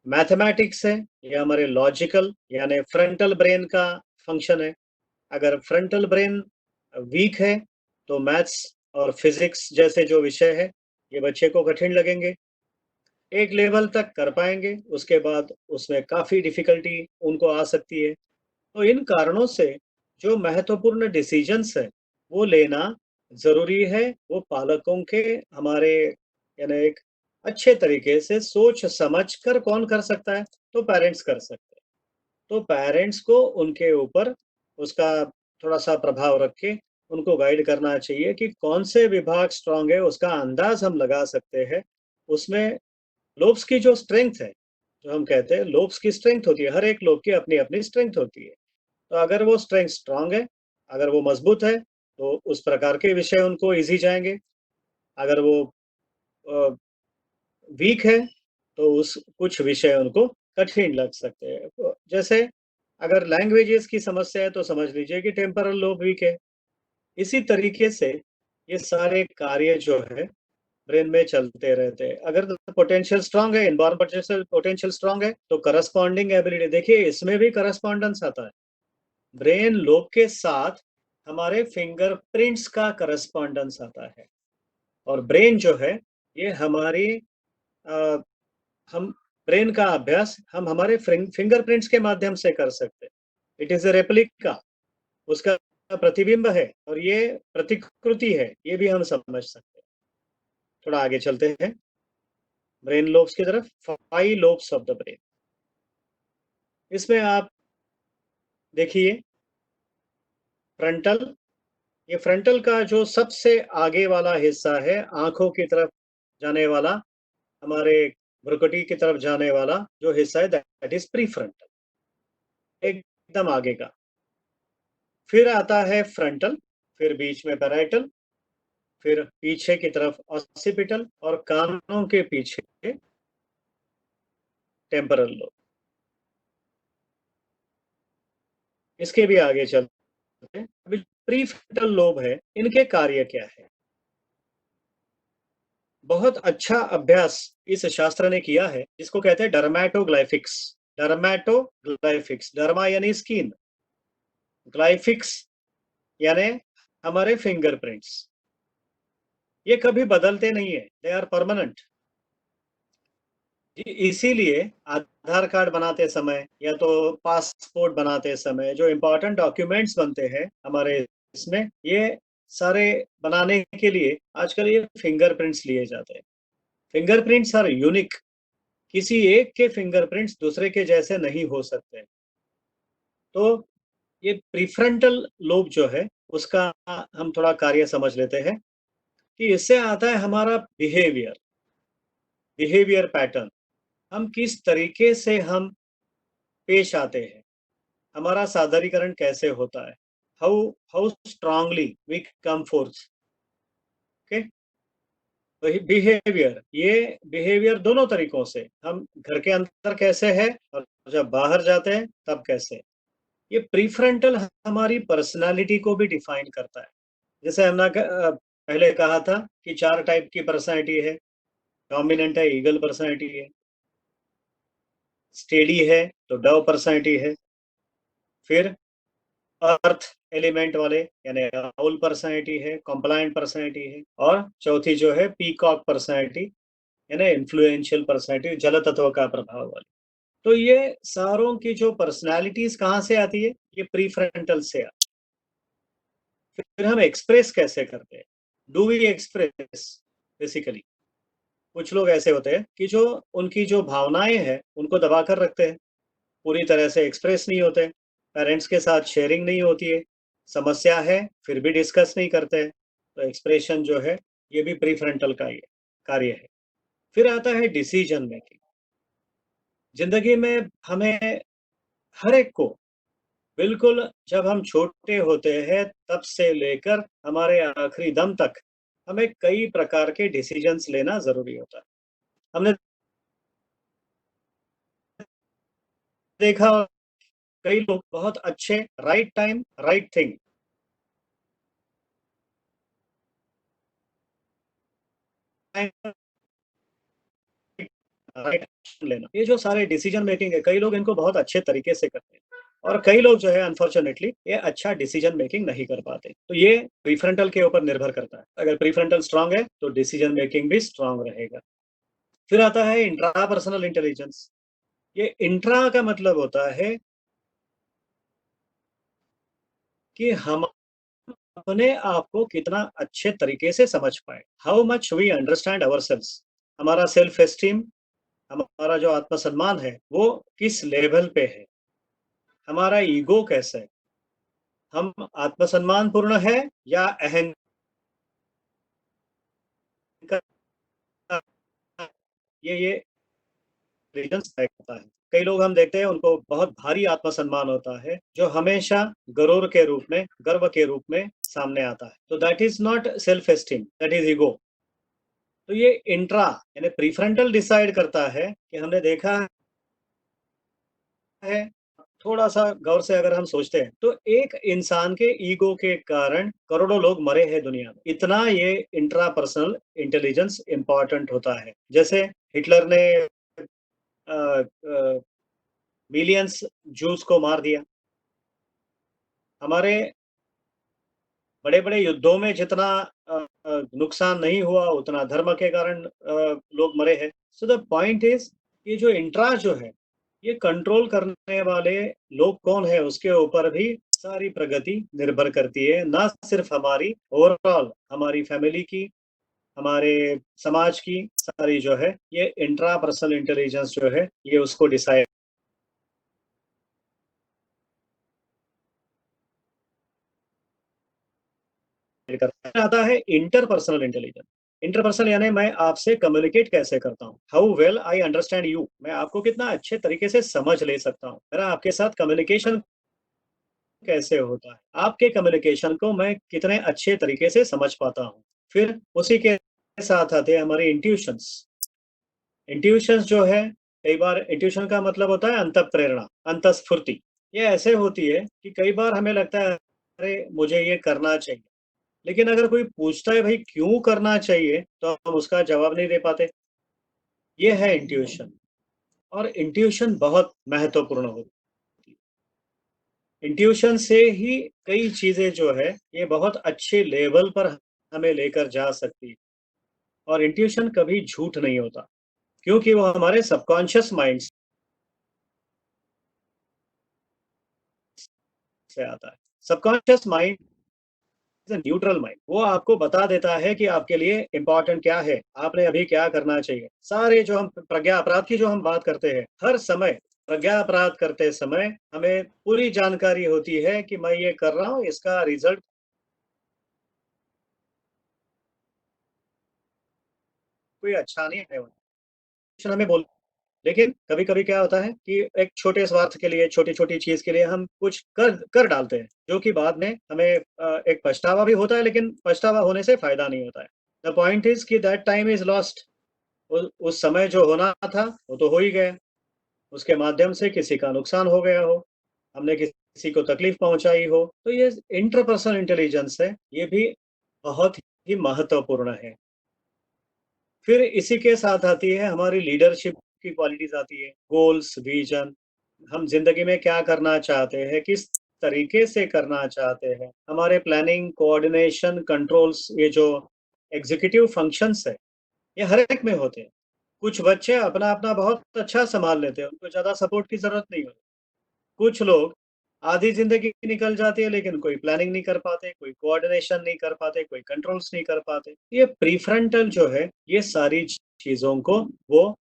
मैथमेटिक्स है, ये हमारे लॉजिकल यानी फ्रंटल ब्रेन का फंक्शन है। अगर फ्रंटल ब्रेन वीक है, तो मैथ्स और फिजिक्स जैसे जो विषय है, ये बच्चे को कठिन लगेंगे। एक लेवल तक कर पाएँगे, उसके बाद उसमें काफ़ी डिफ़िकल्टी उनको आ सकती है। तो इन कारणों से जो महत्वपूर्ण डिसीजंस हैं, वो लेना ज़रूरी है। वो पालकों के, हमारे यानी एक अच्छे तरीके से सोच समझ कर कौन कर सकता है? तो पेरेंट्स कर सकते हैं। तो पेरेंट्स को उनके ऊपर उसका थोड़ा-सा प्रभाव रख के उनको गाइड करना चाहिए कि कौन से विभाग स्ट्रॉन्ग है, उसका अंदाज़ हम लगा सकते हैं। उसमें लोब्स की जो स्ट्रेंथ है, जो हम कहते हैं लोब्स की स्ट्रेंथ होती है, हर एक लोब की अपनी-अपनी स्ट्रेंथ होती है। तो अगर वो स्ट्रेंथ स्ट्रॉन्ग है, अगर वो मजबूत है, तो उस प्रकार के विषय उनको ईज़ी जाएँगे। अगर वो अ, वीक है, तो उस कुछ विषय उनको कठिन लग सकते हैं। तो जैसे अगर लैंग्वेजेज़ की समस्या है, तो समझ लीजिए कि टेम्पोरल लोब वीक है। इसी तरीके से ये सारे कार्य जो है, ब्रेन में चलते रहते हैं। अगर पोटेंशियल स्ट्रांग है, इनबॉर्न पोटेंशियल पोटेंशियल स्ट्रांग है, तो करस्पॉन्डिंग एबिलिटी, देखिए इसमें भी करस्पॉन्डेंस आता है। ब्रेन लोब के साथ हमारे फिंगरप्रिंट्स का करस्पॉन्डेंस आता है। और ब्रेन जो है, ये हमारी अ, हम ब्रेन का अभ्यास हम हमारे फिंगरप्रिंट्स के माध्यम से कर सकते हैं। इट इज अ रेप्लिका, उसका प्रतिबिंब है और ये प्रतिकृति है, ये भी हम समझ सकते हैं। थोड़ा आगे चलते हैं ब्रेन लोब्स की तरफ। 5 लोब्स ऑफ द ब्रेन, इसमें आप देखिए फ्रंटल, ये फ्रंटल का जो सबसे आगे वाला हिस्सा है, आंखों की तरफ जाने वाला, हमारे भ्रुकुटी की तरफ जाने वाला जो हिस्सा है, दैट इज प्री फ्रंटल, एकदम आगे का। फिर आता है फ्रंटल, फिर बीच में पैराइटल, फिर पीछे की तरफ ऑसिपिटल और कानों के पीछे टेम्परल लोब। इसके भी आगे चलते हैं। अभी प्री फ्रंटल लोब है, इनके कार्य क्या है? बहुत अच्छा अभ्यास इस शास्त्र ने किया है, जिसको कहते हैं डर्मेटोग्लाइफिक्स। डर्मेटोग्लाइफिक्स, डर्मा यानी स्किन, ग्लाइफिक्स यानी हमारे फिंगरप्रिंट्स। ये कभी बदलते नहीं है, दे आर परमानेंट। इसीलिए आधार कार्ड बनाते समय या तो पासपोर्ट बनाते समय जो इम्पोर्टेंट डॉक्यूमेंट्स बनते हैं हमारे इसमें, ये सारे बनाने के लिए आजकल ये फिंगरप्रिंट्स लिए जाते हैं। फिंगरप्रिंट्स आर यूनिक, किसी एक के फिंगरप्रिंट्स दूसरे के जैसे नहीं हो सकते। तो ये प्रीफ्रंटल लोब जो है, उसका हम थोड़ा कार्य समझ लेते हैं कि इससे आता है हमारा बिहेवियर, बिहेवियर पैटर्न। हम किस तरीके से हम पेश आते हैं, हमारा सादरीकरण कैसे होता है, how how strongly we come forth. Okay, behaviour, ये बिहेवियर दोनों तरीकों से, हम घर के अंदर कैसे है और जब बाहर जाते हैं तब कैसे। ये प्रीफ्रंटल हमारी पर्सनालिटी को भी डिफाइन करता है। जैसे हमने पहले कहा था कि 4 टाइप की पर्सनालिटी है। डोमिनेंट है, ईगल पर्सनालिटी है। स्टेडी है तो डव पर्सनालिटी है। फिर अर्थ एलिमेंट वाले यानी राहुल पर्सनैलिटी है, कॉम्प्लायंट पर्सनैलिटी है। और चौथी जो है पीकॉक पर्सनैलिटी यानी इन्फ्लुएंशियल पर्सनैलिटी, जल तत्व का प्रभाव वाली। तो ये सारों की जो पर्सनैलिटीज कहाँ से आती है? ये प्रीफ्रंटल से आती है। फिर हम एक्सप्रेस कैसे करते हैं? Do we express? बेसिकली कुछ लोग ऐसे होते हैं कि जो उनकी जो भावनाएं हैं उनको दबा कर रखते हैं, पूरी तरह से एक्सप्रेस नहीं होते, पेरेंट्स के साथ शेयरिंग नहीं होती है, समस्या है फिर भी डिस्कस नहीं करते हैं। तो एक्सप्रेशन जो है, ये भी प्रीफ्रंटल का ही कार्य है। फिर आता है डिसीजन मेकिंग। जिंदगी में हमें हर एक को, बिल्कुल जब हम छोटे होते हैं तब से लेकर हमारे आखिरी दम तक, हमें कई प्रकार के डिसीजंस लेना जरूरी होता है। हमने देखा कई लोग बहुत अच्छे, right time right thing, right action लेना, ये जो सारे डिसीजन मेकिंग है, कई लोग इनको बहुत अच्छे तरीके से करते हैं और कई लोग जो है अनफॉर्चुनेटली ये अच्छा डिसीजन मेकिंग नहीं कर पाते। तो ये प्रीफ्रंटल के ऊपर निर्भर करता है। अगर प्रीफ्रंटल स्ट्रांग है तो डिसीजन मेकिंग भी स्ट्रांग रहेगा। फिर आता है इंट्रा पर्सनल इंटेलिजेंस। ये इंट्रा का मतलब होता है कि हम अपने आप को कितना अच्छे तरीके से समझ पाए, how much we understand our selves. हमारा सेल्फ एस्टीम, हमारा जो आत्मसम्मान है वो किस लेवल पे है, हमारा ईगो कैसा है, हम आत्मसम्मान पूर्ण है या अहंकार, ये रीजंस तय करता है। कई लोग हम देखते हैं उनको बहुत भारी आत्मसम्मान होता है, जो हमेशा गरूर के रूप में, गर्व के रूप में सामने आता है। तो that is not self esteem, that is ego. तो ये इंट्रा यानी प्रीफ्रंटल डिसाइड करता है कि हमने देखा है थोड़ा-सा गौर से अगर हम सोचते हैं, तो एक इंसान के ईगो के कारण करोड़ों लोग मरे हैं दुनिया में। इतना ये इंट्रापर्सनल इंटेलिजेंस इम्पोर्टेंट होता है। जैसे हिटलर ने अ अ, मिलियंस जूस को मार दिया। हमारे बड़े-बड़े युद्धों में जितना नुकसान नहीं हुआ, उतना धर्म के कारण लोग मरे हैं। सो द पॉइंट इज़ ये जो इंट्रा जो है, ये कंट्रोल करने वाले लोग कौन है, उसके ऊपर भी सारी प्रगति निर्भर करती है। ना सिर्फ हमारी ओवरऑल हमारी फैमिली की, हमारे समाज की सारी जो है, ये इंट्रा पर्सनल इंटेलिजेंस जो है, ये उसको डिसाइड करता है। आता है इंटरपर्सनल इंटेलिजेंस। इंटरपर्सनल यानी मैं आपसे कम्युनिकेट कैसे करता हूँ, how well I understand you, मैं आपको कितना अच्छे तरीके से समझ ले सकता हूँ, मेरा आपके साथ कम्युनिकेशन कैसे होता है, आपके कम्युनिकेशन को मैं कितने अच्छे तरीके से समझ पाता हूँ। फिर उसी के साथ आते हैं हमारे इंट्यूशंस। इंट्यूशंस जो है, कई बार इंट्यूशन का मतलब होता है अंतःप्रेरणा, अंतःस्फूर्ति। ये ऐसे होती है कि कई बार हमें लगता है अरे मुझे ये करना चाहिए, लेकिन अगर कोई पूछता है भाई क्यों करना चाहिए, तो हम उसका जवाब नहीं दे पाते। ये है इंट्यूशन। और इंट्यूशन बहुत महत्वपूर्ण होती है। इंट्यूशन से ही कई चीज़ें जो है, ये बहुत अच्छे लेवल पर हमें लेकर जा सकती है। और इंट्यूशन कभी झूठ नहीं होता, क्योंकि वो हमारे सबकॉन्शियस माइंड से आता है। Subconscious mind is a neutral mind. वो आपको बता देता है कि आपके लिए इम्पोर्टेंट क्या है, आपने अभी क्या करना चाहिए। सारे जो हम प्रज्ञा अपराध की जो हम बात करते हैं, हर समय प्रज्ञा अपराध करते समय हमें पूरी जानकारी होती है कि मैं ये कर रहा हूँ, इसका रिज़ल्ट कोई अच्छा नहीं आने वाला। हमें बोल लेकिन कभी-कभी क्या होता है कि एक छोटे स्वार्थ के लिए, छोटी-छोटी चीज़ के लिए हम कुछ कर कर डालते हैं, जो कि बाद में हमें एक पछतावा भी होता है, लेकिन पछतावा होने से फ़ायदा नहीं होता है। द पॉइंट इज़ कि दैट टाइम इज़ लॉस्ट। उस समय जो होना था, वो तो हो ही गया। उसके माध्यम से किसी का नुकसान हो गया हो, हमने किसी को तकलीफ़ पहुँचाई हो, तो ये इंटरपर्सनल इंटेलिजेंस है, ये भी बहुत ही महत्वपूर्ण है। फिर इसी के साथ आती है हमारी लीडरशिप की क्वालिटीज़ आती है, गोल्स, विज़न, हम ज़िंदगी में क्या करना चाहते हैं, किस तरीके से करना चाहते हैं। हमारे प्लानिंग, कोऑर्डिनेशन, कंट्रोल्स, ये जो एग्ज़ीक्यूटिव फंक्शंस है, ये हर एक में होते हैं। कुछ बच्चे अपना-अपना बहुत अच्छा सँभाल लेते हैं, उनको ज़्यादा सपोर्ट की ज़रूरत नहीं होती। कुछ लोग आधी ज़िंदगी निकल जाती है, लेकिन कोई प्लानिंग नहीं कर पाते, कोई कोऑर्डिनेशन नहीं कर पाते, कोई कंट्रोल्स नहीं कर पाते। ये प्रीफ्रंटल जो है, ये सारी चीज़ों को वो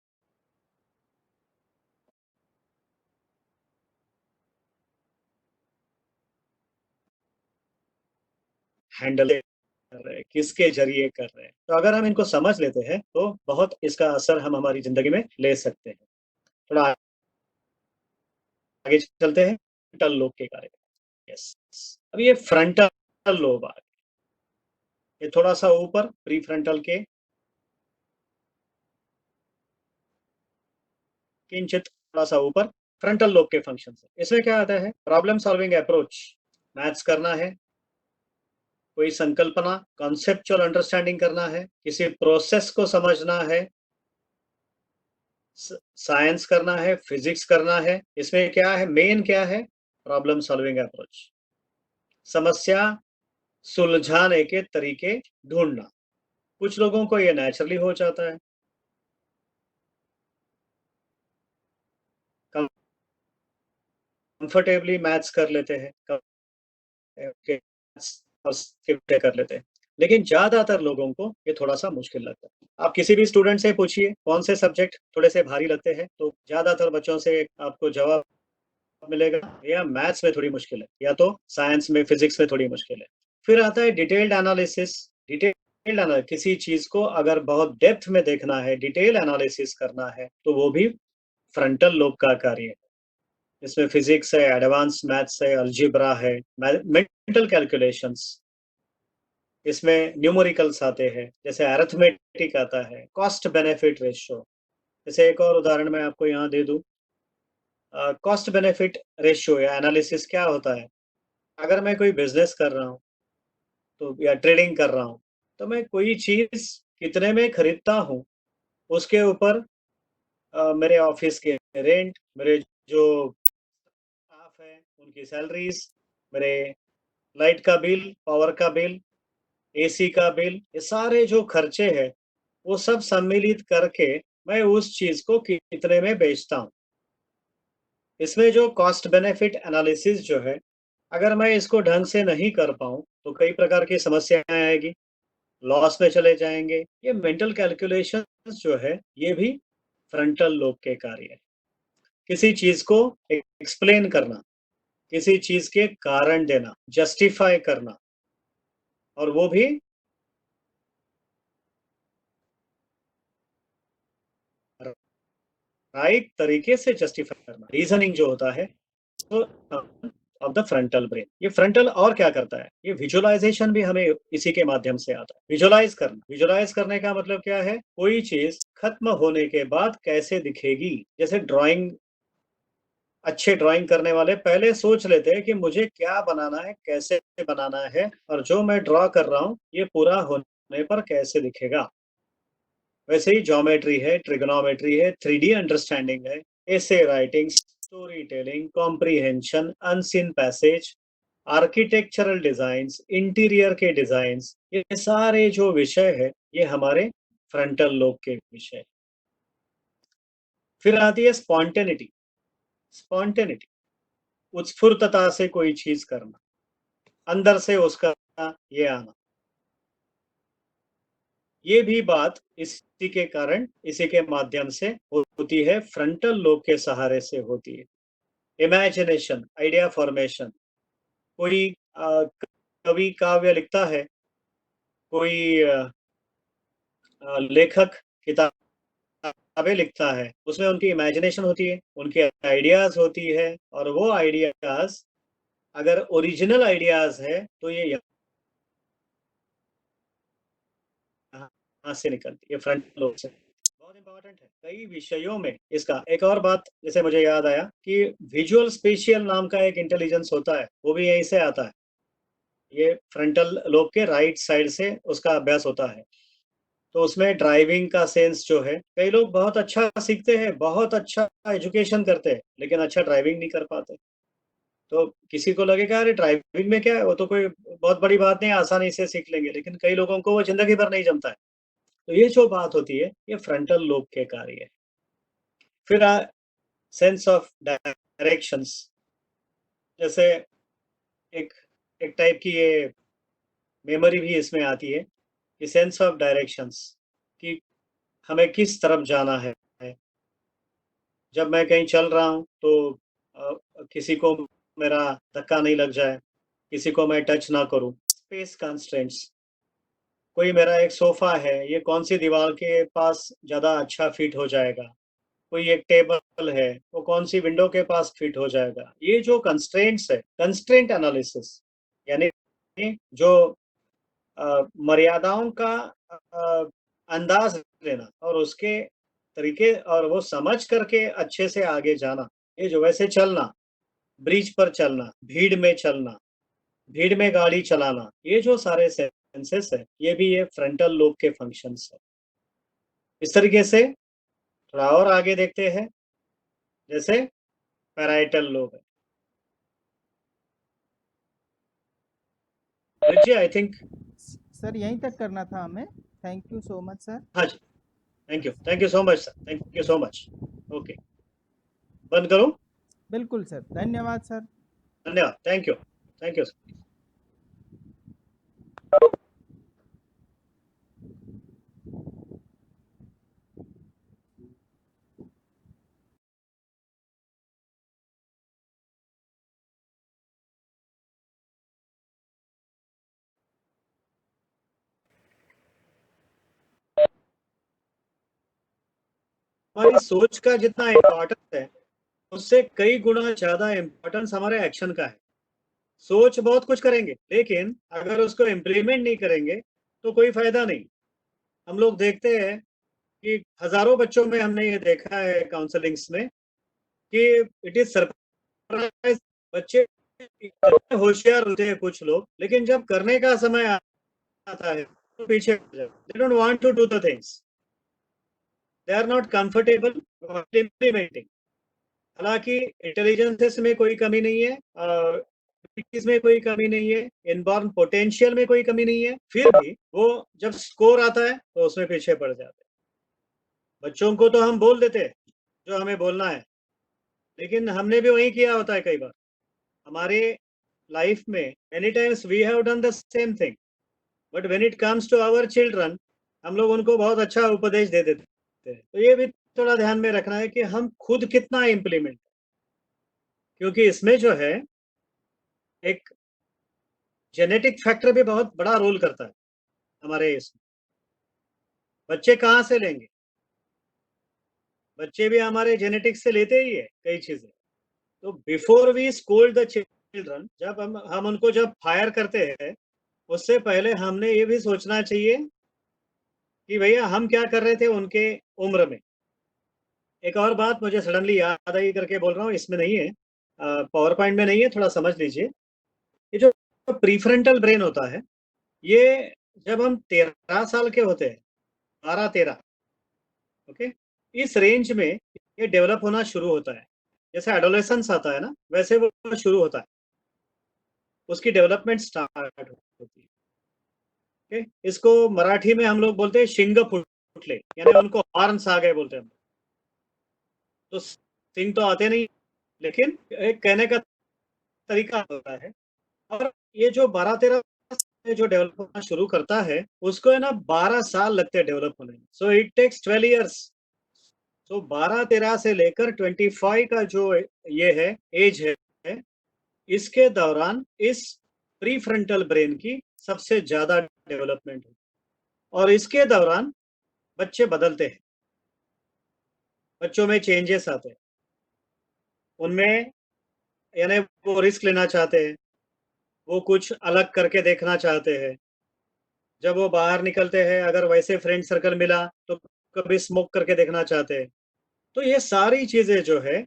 हैंडल कर रहे हैं, किसके ज़रिए कर रहे हैं। तो अगर हम इनको समझ लेते हैं, तो बहुत इसका असर हम हमारी ज़िंदगी में ले सकते हैं। थोड़ा आगे चलते हैं, फ्रंटल लोब के बारे में। यस। अब ये फ्रंटल लोब आ गया, ये थोड़ा-सा ऊपर प्रीफ्रंटल के किंचित थोड़ा-सा ऊपर फ्रंटल लोब के फंक्शंस हैं। इसमें क्या आता है, प्रॉब्लम सॉल्विंग अप्रोच, मैथ्स करना है, कोई संकल्पना, कॉन्सेप्चुअल अंडरस्टैंडिंग करना है, किसी प्रोसेस को समझना है, साइंस करना है, फिजिक्स करना है। इसमें क्या है, मेन क्या है, प्रॉब्लम सॉल्विंग अप्रोच, समस्या सुलझाने के तरीके ढूंढना। कुछ लोगों को ये नेचुरली हो जाता है, कंफर्टेबली मैथ्स कर लेते हैं, के और स्किप कर लेते हैं। लेकिन ज़्यादातर लोगों को ये थोड़ा-सा मुश्किल लगता है। आप किसी भी स्टूडेंट से पूछिए कौन से सब्जेक्ट थोड़े से भारी लगते हैं, तो ज़्यादातर बच्चों से आपको जवाब मिलेगा या मैथ्स में थोड़ी मुश्किल है, या तो साइंस में, फिजिक्स में थोड़ी मुश्किल है। फिर आता है डिटेल्ड एनालिसिस। डिटेल्ड एना किसी चीज़ को अगर बहुत डेप्थ में देखना है, डिटेल एनालिसिस करना है, तो वो भी फ्रंटल लोब का कार्य है। इसमें फिजिक्स है, एडवांस मैथ्स है, अलजेब्रा है, मेंटल कैलकुलेशंस, इसमें न्यूमेरिकल्स आते हैं, जैसे अरिथमेटिक आता है, कॉस्ट बेनिफिट रेशियो। जैसे एक और उदाहरण मैं आपको यहाँ दे दूँ, कॉस्ट बेनिफिट रेशियो या एनालिसिस क्या होता है? अगर मैं कोई बिजनेस कर रहा हूँ तो या ट्रेडिंग कर रहा हूँ, तो मैं कोई चीज कितने में खरीदता हूँ, उसके ऊपर मेरे ऑफिस के रेंट, मेरे जो स्टाफ है उनकी सैलरीज, मेरे लाइट का बिल, पावर का बिल, एसी का बिल, ये सारे जो खर्चे हैं वो सब सम्मिलित करके मैं उस चीज को कितने में बेचता हूँ। इसमें जो कॉस्ट बेनिफिट एनालिसिस जो है, अगर मैं इसको ढंग से नहीं कर पाऊँ, तो कई प्रकार की समस्याएँ आएगी, लॉस में चले जाएँगे। ये मेंटल कैलकुलेशंस जो है, ये भी फ्रंटल लोब के कार्य है। किसी चीज़ को एक्सप्लेन करना, किसी चीज़ के कारण देना, जस्टिफाई करना और वो भी राइट तरीके से जस्टिफाई करना। रीज़निंग जो होता है, तो ऑफ द फ्रंटल ब्रेन। ये फ्रंटल और क्या करता है? ये विजुअलाइज़ेशन भी हमें इसी के माध्यम से आता है। विजुअलाइज़ करना, विजुअलाइज़ करने का मतलब क्या है? कोई चीज़ खत्म होने के बाद कैसे दिखेगी? जैसे ड्राइंग, अच्छे ड्राइंग करने वाले पहले सोच लेते हैं कि मुझे क्या बनाना है, कैसे बनाना है और जो मैं ड्रॉ कर रहा हूँ, ये पूरा होने पर कैसे दिखेगा। वैसे ही ज्योमेट्री है, ट्रिगोनोमेट्री है, 3D अंडरस्टैंडिंग है, essay writing, story telling, comprehension, unseen passage, architectural designs, interior के डिजाइन्स, ये सारे जो विषय है, ये हमारे फ्रंटल लोब के विषय। फिर आती है स्पॉन्टेनिटी। स्पॉन्टेनिटी, उत्स्फूर्तता से कोई चीज करना, अंदर से उसका ये आना, ये भी बात इसी के कारण, इसी के माध्यम से होती है, फ्रंटल लोब के सहारे से होती है। इमेजिनेशन, आइडिया फॉर्मेशन, कोई कवि काव्य लिखता है, कोई लेखक किताबें लिखता है, उसमें उनकी इमेजिनेशन होती है, उनके आइडियाज होती है और वो आइडियाज अगर ओरिजिनल आइडियाज है तो ये यहाँ से निकलती है, फ्रंट लोब से। बहुत इंपॉर्टेंट है कई विषयों में इसका। एक और बात जैसे मुझे याद आया कि विजुअल स्पेशियल नाम का एक इंटेलिजेंस होता है, वो भी यहीं से आता है। ये फ्रंटल लोब के राइट साइड से उसका अभ्यास होता है। तो उसमें ड्राइविंग का सेंस जो है, कई लोग बहुत अच्छा सीखते हैं, बहुत अच्छा एजुकेशन करते हैं, लेकिन अच्छा ड्राइविंग नहीं कर पाते। तो किसी को लगेगा अरे ड्राइविंग में क्या है, वो तो कोई बहुत बड़ी बात नहीं है, आसानी से सीख लेंगे, लेकिन कई लोगों को वो जिंदगी भर नहीं जमता है। तो ये जो बात होती है, ये फ्रंटल लोब के कार्य है। फिर सेंस ऑफ डायरेक्शंस, जैसे एक एक टाइप की ये मेमोरी भी इसमें आती है कि सेंस ऑफ डायरेक्शंस, कि हमें किस तरफ जाना है। जब मैं कहीं चल रहा हूँ तो किसी को मेरा धक्का नहीं लग जाए, किसी को मैं टच ना करूँ। स्पेस कंस्ट्रेंट्स, कोई मेरा एक सोफा है, ये कौन सी दीवार के पास ज़्यादा अच्छा फिट हो जाएगा, कोई एक टेबल है, वो कौन सी विंडो के पास फिट हो जाएगा। ये जो कंस्ट्रेंट्स है, कंस्ट्रेंट एनालिसिस, यानी जो मर्यादाओं का अ, अंदाज लेना और उसके तरीके और वो समझ करके अच्छे से आगे जाना। ये जो वैसे चलना, ब्रिज पर चलना, भीड़ में चलना, भीड़ में गाड़ी चलाना, ये जो सारे सेंसेस है, ये भी ये फ्रंटल लोब के फंक्शंस है। इस तरीके से थोड़ा और आगे देखते हैं, जैसे पैराइटल लोब है। जी आई थिंक। सर यहीं तक करना था हमें। Thank you so much sir. हाँ जी, thank you so much sir, thank you so much. Okay, बंद करूँ? बिल्कुल सर, धन्यवाद सर। धन्यवाद, थैंक यू सर। हमारी सोच का जितना इम्पोर्टेंस है, उससे कई गुना ज्यादा इम्पोर्टेंस हमारे एक्शन का है। सोच बहुत कुछ करेंगे, लेकिन अगर उसको इम्प्लीमेंट नहीं करेंगे तो कोई फायदा नहीं। हम लोग देखते हैं कि हजारों बच्चों में हमने ये देखा है काउंसलिंग्स में कि इट इज सरप्राइज। बच्चे होशियार होते हैं कुछ लोग, लेकिन जब करने का समय आता है तो पीछे they don't want to do the things, they are not comfortable implementing. हालांकि इंटेलिजेंस में कोई कमी नहीं है, में कोई कमी नहीं है, इनबॉर्न पोटेंशियल में कोई कमी नहीं है, फिर भी वो जब स्कोर आता है तो उसमें पीछे पड़ जाते हैं। बच्चों को तो हम बोल देते हैं जो हमें बोलना है, लेकिन हमने भी वही किया होता है कई बार हमारे लाइफ में। Many times we have done the same thing, but when it comes to our children, हम लोग उनको बहुत अच्छा उपदेश दे देते हैं। तो ये भी थोड़ा ध्यान में रखना है कि हम खुद कितना इम्प्लीमेंट, क्योंकि इसमें जो है एक जेनेटिक फैक्टर भी बहुत बड़ा रोल करता है हमारे इसमें। बच्चे कहाँ से लेंगे? बच्चे भी हमारे जेनेटिक्स से लेते ही है कई चीजें। तो before we scold the children, जब हम उनको जब फायर करते हैं, उससे पहले हमने ये भी सोचना चाहिए कि भैया हम क्या कर रहे थे उनके उम्र में। एक और बात मुझे सडनली याद आई करके बोल रहा हूँ, इसमें नहीं है, पावर पॉइंट में नहीं है, थोड़ा समझ लीजिए। ये जो प्रीफ्रंटल ब्रेन होता है, ये जब हम 13 साल के होते हैं, 12-13, ओके, इस रेंज में ये डेवलप होना शुरू होता है। जैसे एडोलेसेंस आता है ना, वैसे वो शुरू होता है, उसकी डेवलपमेंट स्टार्ट होती है। ओके, इसको मराठी में हम लोग बोलते हैं शिंग फुटले, यानी उनको हॉर्न्स आ गए बोलते हैं हम। तो सिंग तो आते नहीं, लेकिन एक कहने का तरीका होता है। और ये जो 12-13 में जो डेवलप होना शुरू करता है, उसको है ना 12 साल लगते हैं डेवलप होने में। So it takes 12 years. तो 12-13 से लेकर 25 का जो ये है एज है, इसके दौरान इस प्री फ्रंटल ब्रेन की सबसे ज्यादा डेवलपमेंट है। और इसके दौरान बच्चे बदलते हैं, बच्चों में चेंजेस आते हैं, उनमें यानी वो रिस्क लेना चाहते हैं, वो कुछ अलग करके देखना चाहते हैं। जब वो बाहर निकलते हैं, अगर वैसे फ्रेंड सर्कल मिला तो कभी स्मोक करके देखना चाहते हैं। तो ये सारी चीजें जो है,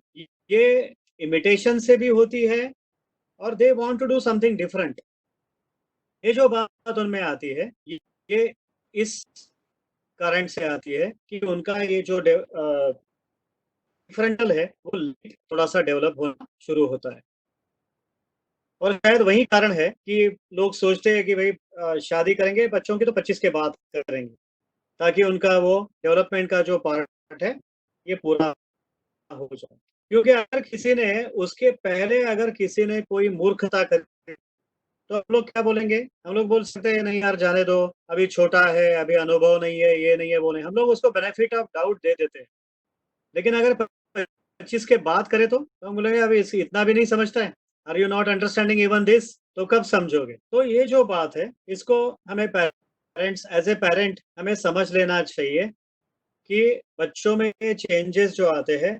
ये इमिटेशन से भी होती है, और they want to do something different. ये जो बात उनमें आती है, ये इस कारण से आती है कि उनका ये जो फ्रंटल है वो थोड़ा सा डेवलप होना शुरू होता है। और शायद वही कारण है कि लोग सोचते हैं कि भाई शादी करेंगे बच्चों की तो 25 के बाद करेंगे, ताकि उनका वो डेवलपमेंट का जो पार्ट है ये पूरा हो जाए। क्योंकि अगर किसी ने उसके पहले अगर किसी ने कोई मूर्खता करी, तो हम लोग क्या बोलेंगे? हम लोग बोल सकते हैं नहीं यार जाने दो, अभी छोटा है, अभी अनुभव नहीं है, ये नहीं है, वो नहीं। हम लोग उसको बेनिफिट ऑफ डाउट दे देते हैं। लेकिन अगर 25 के बाद करे तो हम बोलेंगे अभी इतना भी नहीं समझता है, are you not understanding even this? तो कब समझोगे? तो ये जो बात है, इसको हमें पेरेंट्स, एज ए पेरेंट हमें समझ लेना चाहिए कि बच्चों में चेंजेस जो आते हैं,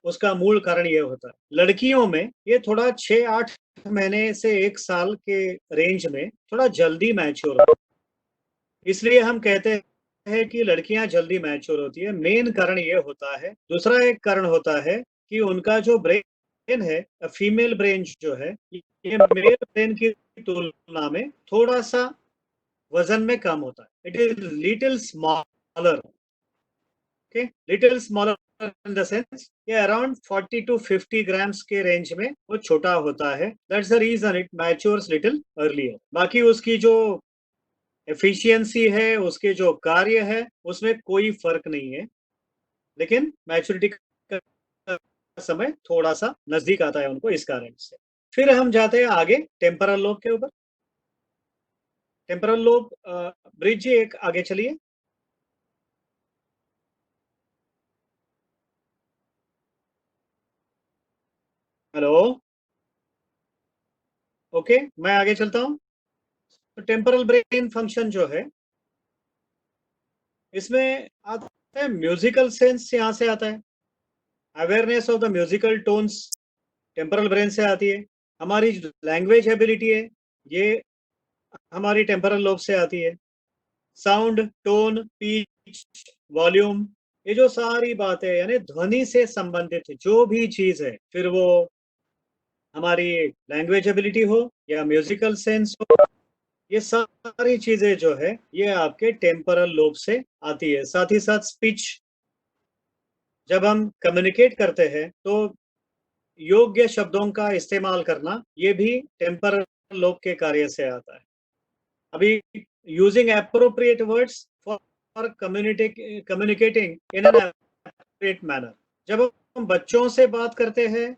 उसका मूल कारण ये होता है। लड़कियों में ये थोड़ा 6-8 महीने से 1 साल के रेंज में थोड़ा जल्दी मैच्योर होता है। इसलिए हम कहते हैं कि लड़कियां जल्दी मैच्योर होती है। मेन कारण ये होता है। दूसरा एक कारण होता है कि उनका जो ब्रेन है, फीमेल ब्रेन जो है, ये मेल ब्रेन की तुलना में थोड़ा सा वजन में कम होता है। It is little smaller, okay, little smaller in the sense ये अराउंड 40 to 50 ग्राम्स के रेंज में वो छोटा होता है। That's the reason it matures little earlier. बाकी उसकी जो एफिशिएंसी है, उसके जो कार्य है, उसमें कोई फर्क नहीं है, लेकिन मैच्योरिटी का समय थोड़ा सा नजदीक आता है उनको, इस कारण से। फिर हम जाते हैं आगे टेम्परल लोब के ऊपर। टेम्परल लोब, ब्रिज जी एक आगे चलिए। हेलो, ओके, मैं आगे चलता हूँ। तो टेम्परल ब्रेन फंक्शन जो है, इसमें आता है म्यूजिकल सेंस, यहाँ से आता है। Awareness of the musical tones temporal brain से आती है। हमारी लैंग्वेज एबिलिटी है, ये हमारी टेम्परल लोब से आती है। साउंड, टोन, पिच, वॉल्यूम, ये जो सारी बातें यानी ध्वनि से संबंधित जो भी चीज है, फिर वो हमारी लैंग्वेज एबिलिटी हो या म्यूजिकल सेंस हो, ये सारी चीजें जो है ये आपके टेम्परल लोब से आती है। साथ ही साथ स्पीच, जब हम कम्युनिकेट करते हैं तो योग्य शब्दों का इस्तेमाल करना, ये भी टेम्परल लोब के कार्य से आता है। अभी using appropriate words for communicating in an appropriate manner. जब हम बच्चों से बात करते हैं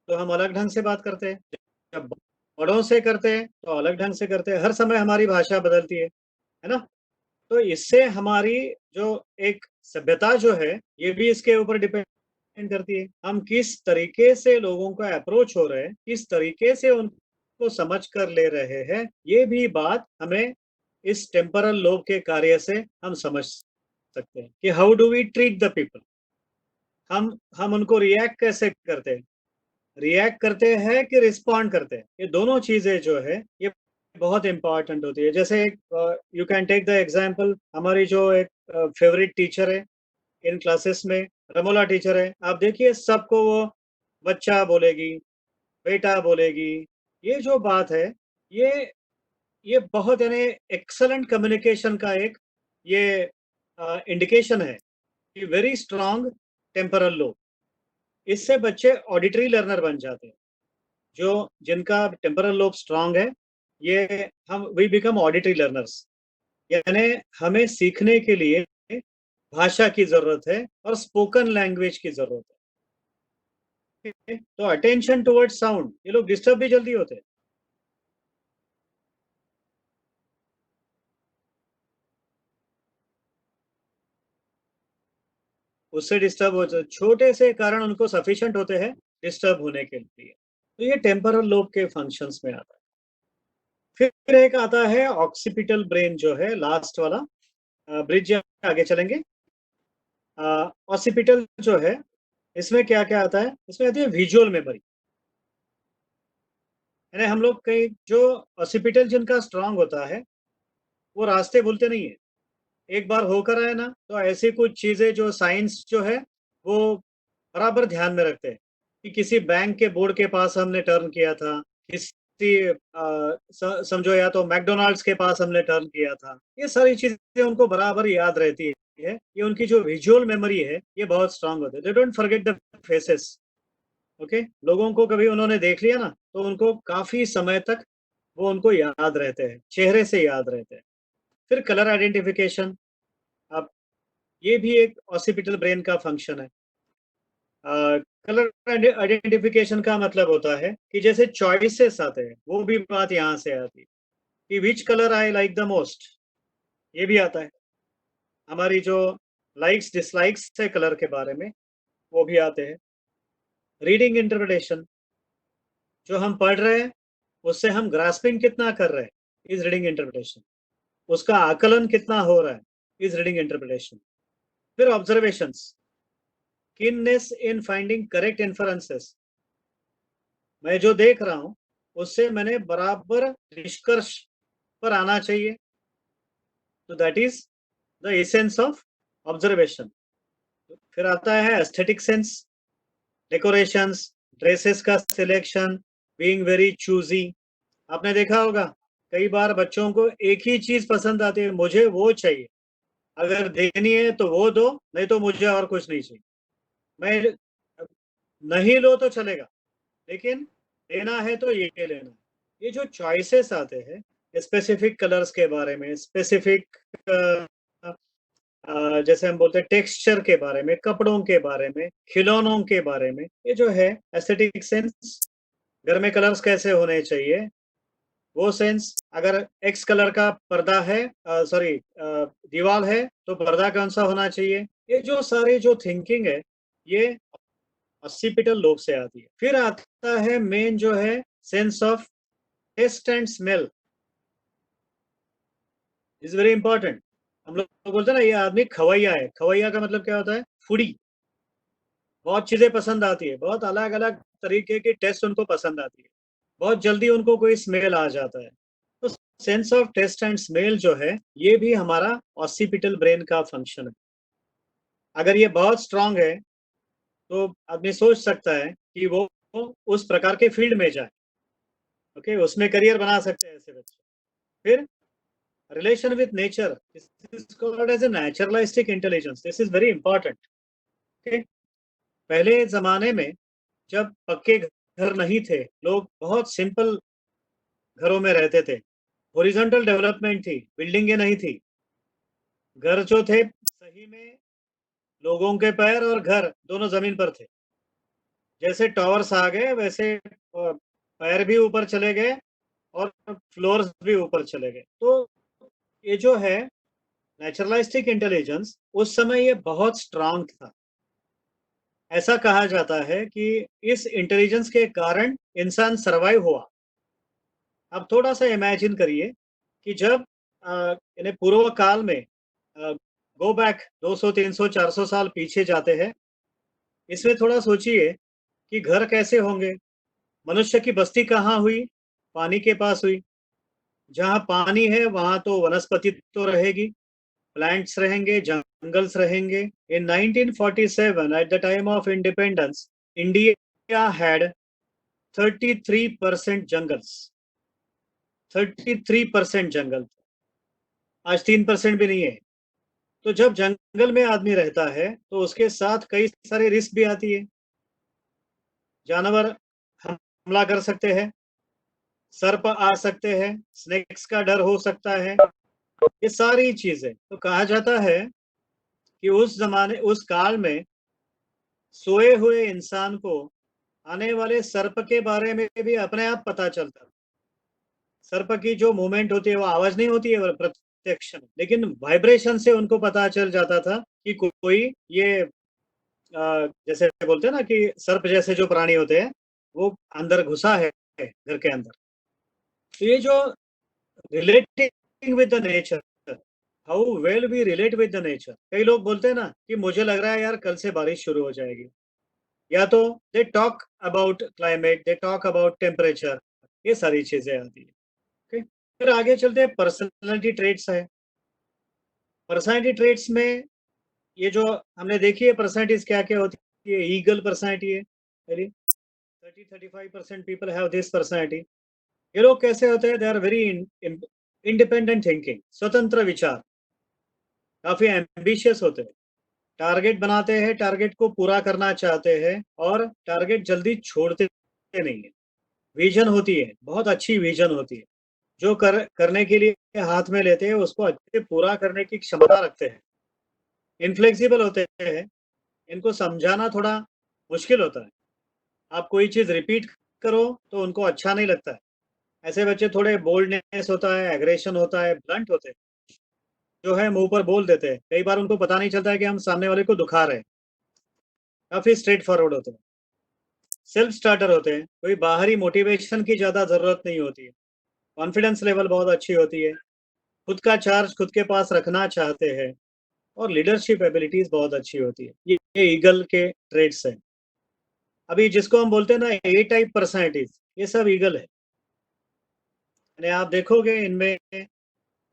तो हम अलग ढंग से बात करते हैं, जब बड़ों से करते हैं तो अलग ढंग से करते हैं। हर समय हमारी भाषा बदलती है ना? तो इससे हमारी जो एक सभ्यता जो है ये भी इसके ऊपर डिपेंड करती है। हम किस तरीके से लोगों का अप्रोच हो रहे हैं, किस तरीके से उनको समझ कर ले रहे हैं, ये भी बात हमें इस टेम्परल लोब के कार्य से हम समझ सकते हैं कि how do we treat the people. हम उनको रिएक्ट कैसे करते हैं, रिएक्ट करते हैं कि रिस्पॉन्ड करते हैं। ये दोनों चीजें जो है ये बहुत इंपॉर्टेंट होती है। जैसे you can take the example, हमारी जो एक फेवरेट टीचर है इन क्लासेस में, रमोला टीचर है। आप देखिए सबको वो बच्चा बोलेगी, बेटा बोलेगी। ये जो बात है ये ये बहुत यानी एक्सलेंट कम्युनिकेशन का एक ये इंडिकेशन है कि वेरी स्ट्रांग टेम्परल लोब। इससे बच्चे ऑडिटरी लर्नर बन जाते हैं। जो जिनका टेम्परल लोब स्ट्रांग है, ये हम वी बिकम ऑडिटरी लर्नर्स, यानी हमें सीखने के लिए भाषा की जरूरत है और स्पोकन लैंग्वेज की जरूरत है। तो अटेंशन टुवर्ड्स साउंड, ये लोग डिस्टर्ब भी जल्दी होते हैं। उससे डिस्टर्ब हो, छोटे से कारण उनको सफिशिएंट होते हैं डिस्टर्ब होने के लिए। तो ये टेम्परल लोब के फंक्शंस में आता है। फिर एक आता है ऑक्सीपिटल ब्रेन, जो है लास्ट वाला ब्रिज। आगे चलेंगे। ऑक्सीपिटल जो है, इसमें क्या क्या आता है? इसमें आती है विजुअल मेमोरी। यानी हम लोग कई जो ऑक्सीपिटल जिनका स्ट्रांग होता है वो रास्ते भूलते नहीं है। एक बार होकर आए ना तो ऐसी कुछ चीजें जो साइंस जो है वो बराबर ध्यान में रखते हैं कि किसी बैंक के बोर्ड के पास हमने टर्न किया था, किसी समझो या तो मैकडोनाल्ड्स के पास हमने टर्न किया था। ये सारी चीजें उनको बराबर याद रहती है। ये उनकी जो विजुअल मेमोरी है ये बहुत स्ट्रांग होती है। They don't forget the faces. Okay, लोगों को कभी उन्होंने देख लिया ना तो उनको काफी समय तक वो उनको याद रहते हैं, चेहरे से याद रहते हैं। फिर कलर आइडेंटिफिकेशन, अब ये भी एक ऑक्सीपिटल ब्रेन का फंक्शन है। कलर आइडेंटिफिकेशन का मतलब होता है कि जैसे चॉइसेस आते हैं, वो भी बात यहाँ से आती है कि which colour I like the most, ये भी आता है। हमारी जो लाइक्स डिसलाइक्स है कलर के बारे में, वो भी आते हैं। रीडिंग इंटरप्रिटेशन, जो हम पढ़ रहे हैं उससे हम ग्रास्पिंग कितना कर रहे हैं, इज रीडिंग इंटरप्रिटेशन। उसका आकलन कितना हो रहा है, इज रीडिंग इंटरप्रिटेशन। फिर observations, keenness in finding correct inferences. मैं जो देख रहा हूं उससे मैंने बराबर निष्कर्ष पर आना चाहिए। तो that is the essence of observation. फिर आता है एस्थेटिक सेंस, डेकोरेशंस, ड्रेसेस का सिलेक्शन, बीइंग वेरी चूजी। आपने देखा होगा कई बार बच्चों को एक ही चीज पसंद आती है, मुझे वो चाहिए, अगर देनी है तो वो दो, नहीं तो मुझे और कुछ नहीं चाहिए। मैं नहीं लो तो चलेगा, लेकिन लेना है तो ये लेना है। ये जो चॉइसेस आते हैं स्पेसिफिक कलर्स के बारे में, स्पेसिफिक जैसे हम बोलते हैं टेक्सचर के बारे में, कपड़ों के बारे में, खिलौनों के बारे में, ये जो है एस्थेटिक सेंस, घर में कलर्स कैसे होने चाहिए वो सेंस। अगर एक्स कलर का पर्दा है, सॉरी दीवार है, तो पर्दा कौन सा होना चाहिए, ये जो सारी जो थिंकिंग है ये ऑक्सीपिटल लोब से आती है। फिर आता है मेन जो है sense of taste and smell, is very important. हम लोग बोलते हैं ना ये आदमी खवैया है। खवैया का मतलब क्या होता है? फूडी। बहुत चीजें पसंद आती है, बहुत अलग अलग तरीके की टेस्ट उनको पसंद आती है, बहुत जल्दी उनको कोई स्मेल आ जाता है। तो sense of taste and smell जो है ये भी हमारा ऑक्सीपिटल ब्रेन का फंक्शन है। अगर ये बहुत स्ट्रांग है तो आदमी सोच सकता है कि वो उस प्रकार के फील्ड में जाए, ओके, उसमें करियर बना सकते हैं ऐसे बच्चे। फिर relation with nature, this is called as a naturalistic intelligence, this is very important, okay? पहले जमाने में जब पक्के घर नहीं थे, लोग बहुत सिंपल घरों में रहते थे, हॉरिजॉन्टल डेवलपमेंट थी, बिल्डिंगें नहीं थी, घर जो थे सही में लोगों के पैर और घर दोनों जमीन पर थे। जैसे टावर्स आ गए वैसे पैर भी ऊपर चले गए और फ्लोर्स भी ऊपर चले गए। तो ये जो है नेचुरलिस्टिक इंटेलिजेंस, उस समय ये बहुत स्ट्रांग था। ऐसा कहा जाता है कि इस इंटेलिजेंस के कारण इंसान सर्वाइव हुआ। अब थोड़ा सा इमेजिन करिए कि जब यानी पूर्व काल में गो बैक 200, 300, 400 साल पीछे जाते हैं, इसमें थोड़ा सोचिए कि घर कैसे होंगे, मनुष्य की बस्ती कहाँ हुई, पानी के पास हुई। जहाँ पानी है वहां तो वनस्पति तो रहेगी, प्लांट्स रहेंगे, जंगल्स रहेंगे। इन 1947 at the time of independence, India had 33% jungles, 33% जंगल। आज 3% भी नहीं है। तो जब जंगल में आदमी रहता है तो उसके साथ कई सारी रिस्क भी आती है। जानवर हमला कर सकते हैं, सर्प आ सकते हैं, स्नेक्स का डर हो सकता है, ये सारी चीजें। तो कहा जाता है कि उस जमाने, उस काल में सोए हुए इंसान को आने वाले सर्प के बारे में भी अपने आप पता चलता। सर्प की जो मूवमेंट होती है वो आवाज नहीं होती है प्रत्यक्ष में, लेकिन वाइब्रेशन से उनको पता चल जाता था कि कोई ये जैसे बोलते हैं ना कि सर्प जैसे जो प्राणी होते हैं वो अंदर घुसा है घर के अंदर। तो ये जो relating with the nature, how well we relate with the nature. कई लोग बोलते हैं ना कि मुझे लग रहा है यार कल से बारिश शुरू हो जाएगी, या तो they talk about climate, they talk about temperature, ये सारी चीजें आती है। ओके, फिर आगे चलते हैं, पर्सनालिटी ट्रेट्स है। पर्सनालिटी ट्रेट्स में ये जो हमने देखी है पर्सनालिटीज क्या क्या होती है, ईगल पर्सनालिटी है, very 30-35% people have this personality. ये लोग कैसे होते हैं, they are very independent thinking, स्वतंत्र विचार, काफी एम्बिशियस होते हैं, टारगेट बनाते हैं, टारगेट को पूरा करना चाहते हैं और टारगेट जल्दी छोड़ते नहीं है। विजन होती है, बहुत अच्छी विजन होती है, जो करने के लिए हाथ में लेते हैं उसको अच्छे से पूरा करने की क्षमता रखते हैं। इनफ्लेक्सिबल होते हैं, इनको समझाना थोड़ा मुश्किल होता है। आप कोई चीज रिपीट करो तो उनको अच्छा नहीं लगता है। ऐसे बच्चे थोड़े बोल्डनेस होता है, एग्रेशन होता है, ब्लंट होते हैं, जो है मुंह पर बोल देते हैं। कई बार उनको पता नहीं चलता है कि हम सामने वाले को दुखा रहे हैं। काफी स्ट्रेट फॉरवर्ड होते हैं, सेल्फ स्टार्टर होते हैं, कोई बाहरी मोटिवेशन की ज्यादा जरूरत नहीं होती है, कॉन्फिडेंस लेवल बहुत अच्छी होती है, खुद का चार्ज खुद के पास रखना चाहते हैं और लीडरशिप एबिलिटीज बहुत अच्छी होती है। ये ईगल के ट्रेड्स हैं। अभी जिसको हम बोलते हैं ना ए टाइप पर्सनैलिटीज, ये सब ईगल है। यानी आप देखोगे इनमें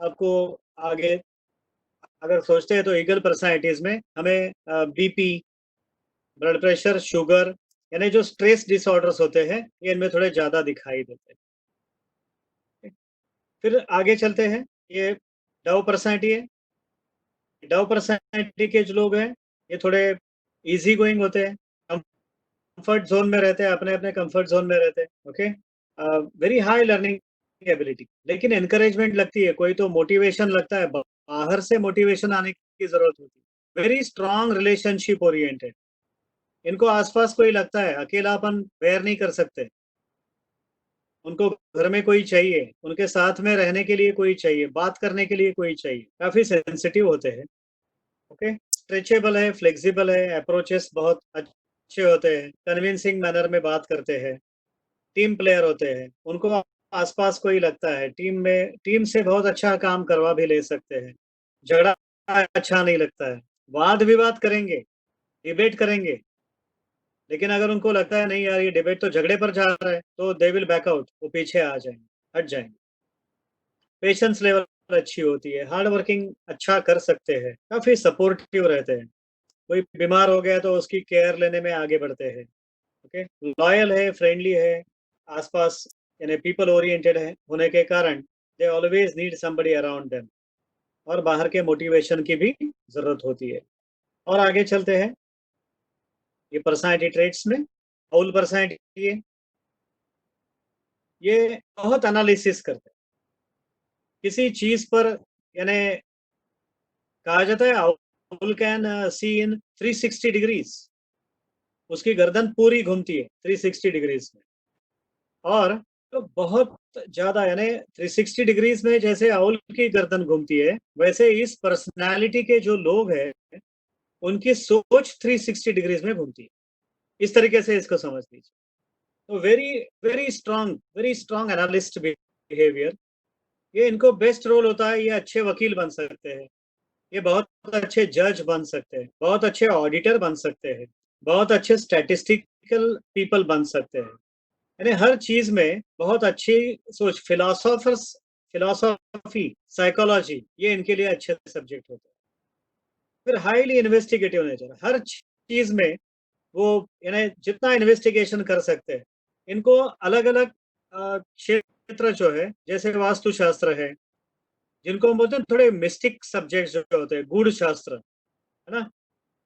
आपको आगे अगर सोचते हैं तो ईगल पर्सनैलिटीज में हमें बीपी, ब्लड प्रेशर, शुगर, यानी जो स्ट्रेस डिसऑर्डर्स होते हैं ये इनमें थोड़े ज्यादा दिखाई देते हैं। फिर आगे चलते हैं, ये डव पर्सनैलिटी है। डव पर्सनैलिटी के जो लोग हैं ये थोड़े इजी गोइंग होते हैं, कंफर्ट जोन में रहते हैं, अपने अपने कंफर्ट जोन में रहते हैं। Okay, very high learning ability, लेकिन एनकरेजमेंट लगती है, कोई तो मोटिवेशन लगता है, बाहर से मोटिवेशन आने की जरूरत होती है। वेरी स्ट्रांग रिलेशनशिप ओरिएंटेड, इनको आसपास कोई लगता है, अकेलापन बेयर नहीं कर सकते, उनको घर में कोई चाहिए, उनके साथ में रहने के लिए कोई चाहिए, बात करने के लिए कोई चाहिए, काफी सेंसिटिव होते हैं। ओके, स्ट्रेचेबल है, फ्लेक्सिबल है, अप्रोचेस बहुत अच्छे होते हैं, कन्विंसिंग मैनर में बात करते हैं, टीम प्लेयर होते हैं, उनको आसपास कोई लगता है, टीम से बहुत अच्छा काम करवा भी ले सकते हैं, झगड़ा अच्छा नहीं लगता है, वाद विवाद करेंगे, डिबेट करेंगे, लेकिन अगर उनको लगता है नहीं यार ये डिबेट तो झगड़े पर जा रहा है तो दे विल बैक आउट, वो पीछे आ जाएंगे, हट जाएंगे। पेशेंस लेवल अच्छी होती है, हार्ड वर्किंग अच्छा कर सकते हैं, काफी सपोर्टिव रहते हैं, कोई बीमार हो गया तो उसकी केयर लेने में आगे बढ़ते हैं। ओके, लॉयल है, फ्रेंडली है, आसपास यानी पीपल ओरिएंटेड है होने के कारण they always need somebody around them, और बाहर के मोटिवेशन की भी जरूरत होती है। और आगे चलते हैं, ये पर्सनालिटी ट्रेट्स में हाउल पर्सनालिटी है, ये बहुत एनालिसिस करते हैं किसी चीज पर, यानी कहा जाता है हाउल कैन सी इन 360 डिग्रीज, उसकी गर्दन पूरी घूमती है 360 डिग्रीज में। और तो बहुत ज्यादा, यानी 360 डिग्रीज में जैसे आउल की गर्दन घूमती है, वैसे इस पर्सनालिटी के जो लोग हैं उनकी सोच 360 डिग्रीज में घूमती है। इस तरीके से इसको समझ लीजिए। तो very very strong analyst behaviour, ये इनको बेस्ट रोल होता है। ये अच्छे वकील बन सकते हैं, ये बहुत अच्छे जज बन सकते हैं, बहुत अच्छे ऑडिटर बन सकते हैं, बहुत अच्छे स्टैटिस्टिकल पीपल बन सकते हैं, यानी हर चीज में बहुत अच्छी सोच। फिलोसॉफी, साइकोलॉजी, ये इनके लिए अच्छे सब्जेक्ट होते हैं। फिर हाईली इन्वेस्टिगेटिव नेचर, हर चीज में वो यानी जितना इन्वेस्टिगेशन कर सकते हैं। इनको अलग अलग क्षेत्र जो है, जैसे वास्तुशास्त्र है, जिनको हम बोलते हैं थोड़े मिस्टिक सब्जेक्ट जो होते हैं, गूढ़ शास्त्र है ना,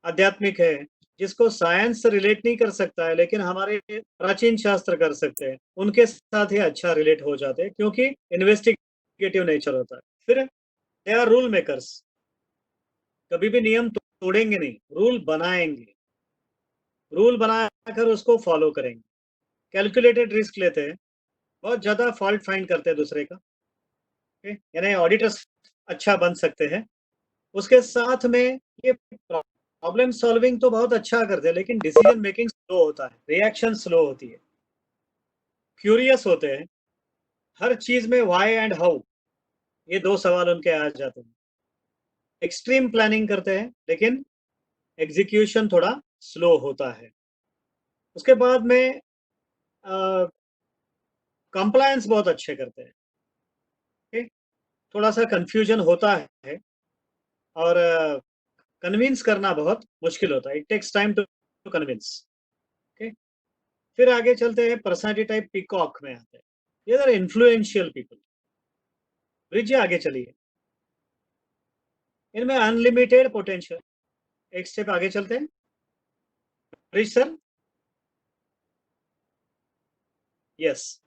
आध्यात्मिक है, जिसको साइंस से रिलेट नहीं कर सकता है लेकिन हमारे प्राचीन शास्त्र कर सकते हैं, उनके साथ ही अच्छा रिलेट हो जाते हैं क्योंकि इन्वेस्टिगेटिव नेचर होता है। फिर दे आर रूल मेकर्स, कभी भी नियम तोड़ेंगे नहीं, रूल बनाएंगे, रूल बनाकर उसको फॉलो करेंगे, कैलकुलेटेड रिस्क लेते हैं, बहुत ज्यादा फॉल्ट फाइंड करते हैं दूसरे का, यानी ऑडिटर्स अच्छा बन सकते हैं। उसके साथ में ये प्रॉब्लम सॉल्विंग तो बहुत अच्छा करते हैं, लेकिन डिसीजन मेकिंग स्लो होता है, रिएक्शन स्लो होती है, क्यूरियस होते हैं, हर चीज में व्हाई एंड हाउ, ये दो सवाल उनके आ जाते हैं। एक्सट्रीम प्लानिंग करते हैं लेकिन एग्जीक्यूशन थोड़ा स्लो होता है। उसके बाद में कंप्लायंस बहुत अच्छे करते हैं। okay? थोड़ा सा कंफ्यूजन होता है और कन्विंस करना बहुत मुश्किल होता है, it takes time to convince. Okay, फिर आगे चलते हैं, पर्सनालिटी टाइप पीकॉक में आते हैं, ये आर इन्फ्लुएंशियल पीपल। ब्रिज आगे चलिए, इनमें अनलिमिटेड पोटेंशियल, एक स्टेप आगे चलते हैं। ब्रिज सर, यस,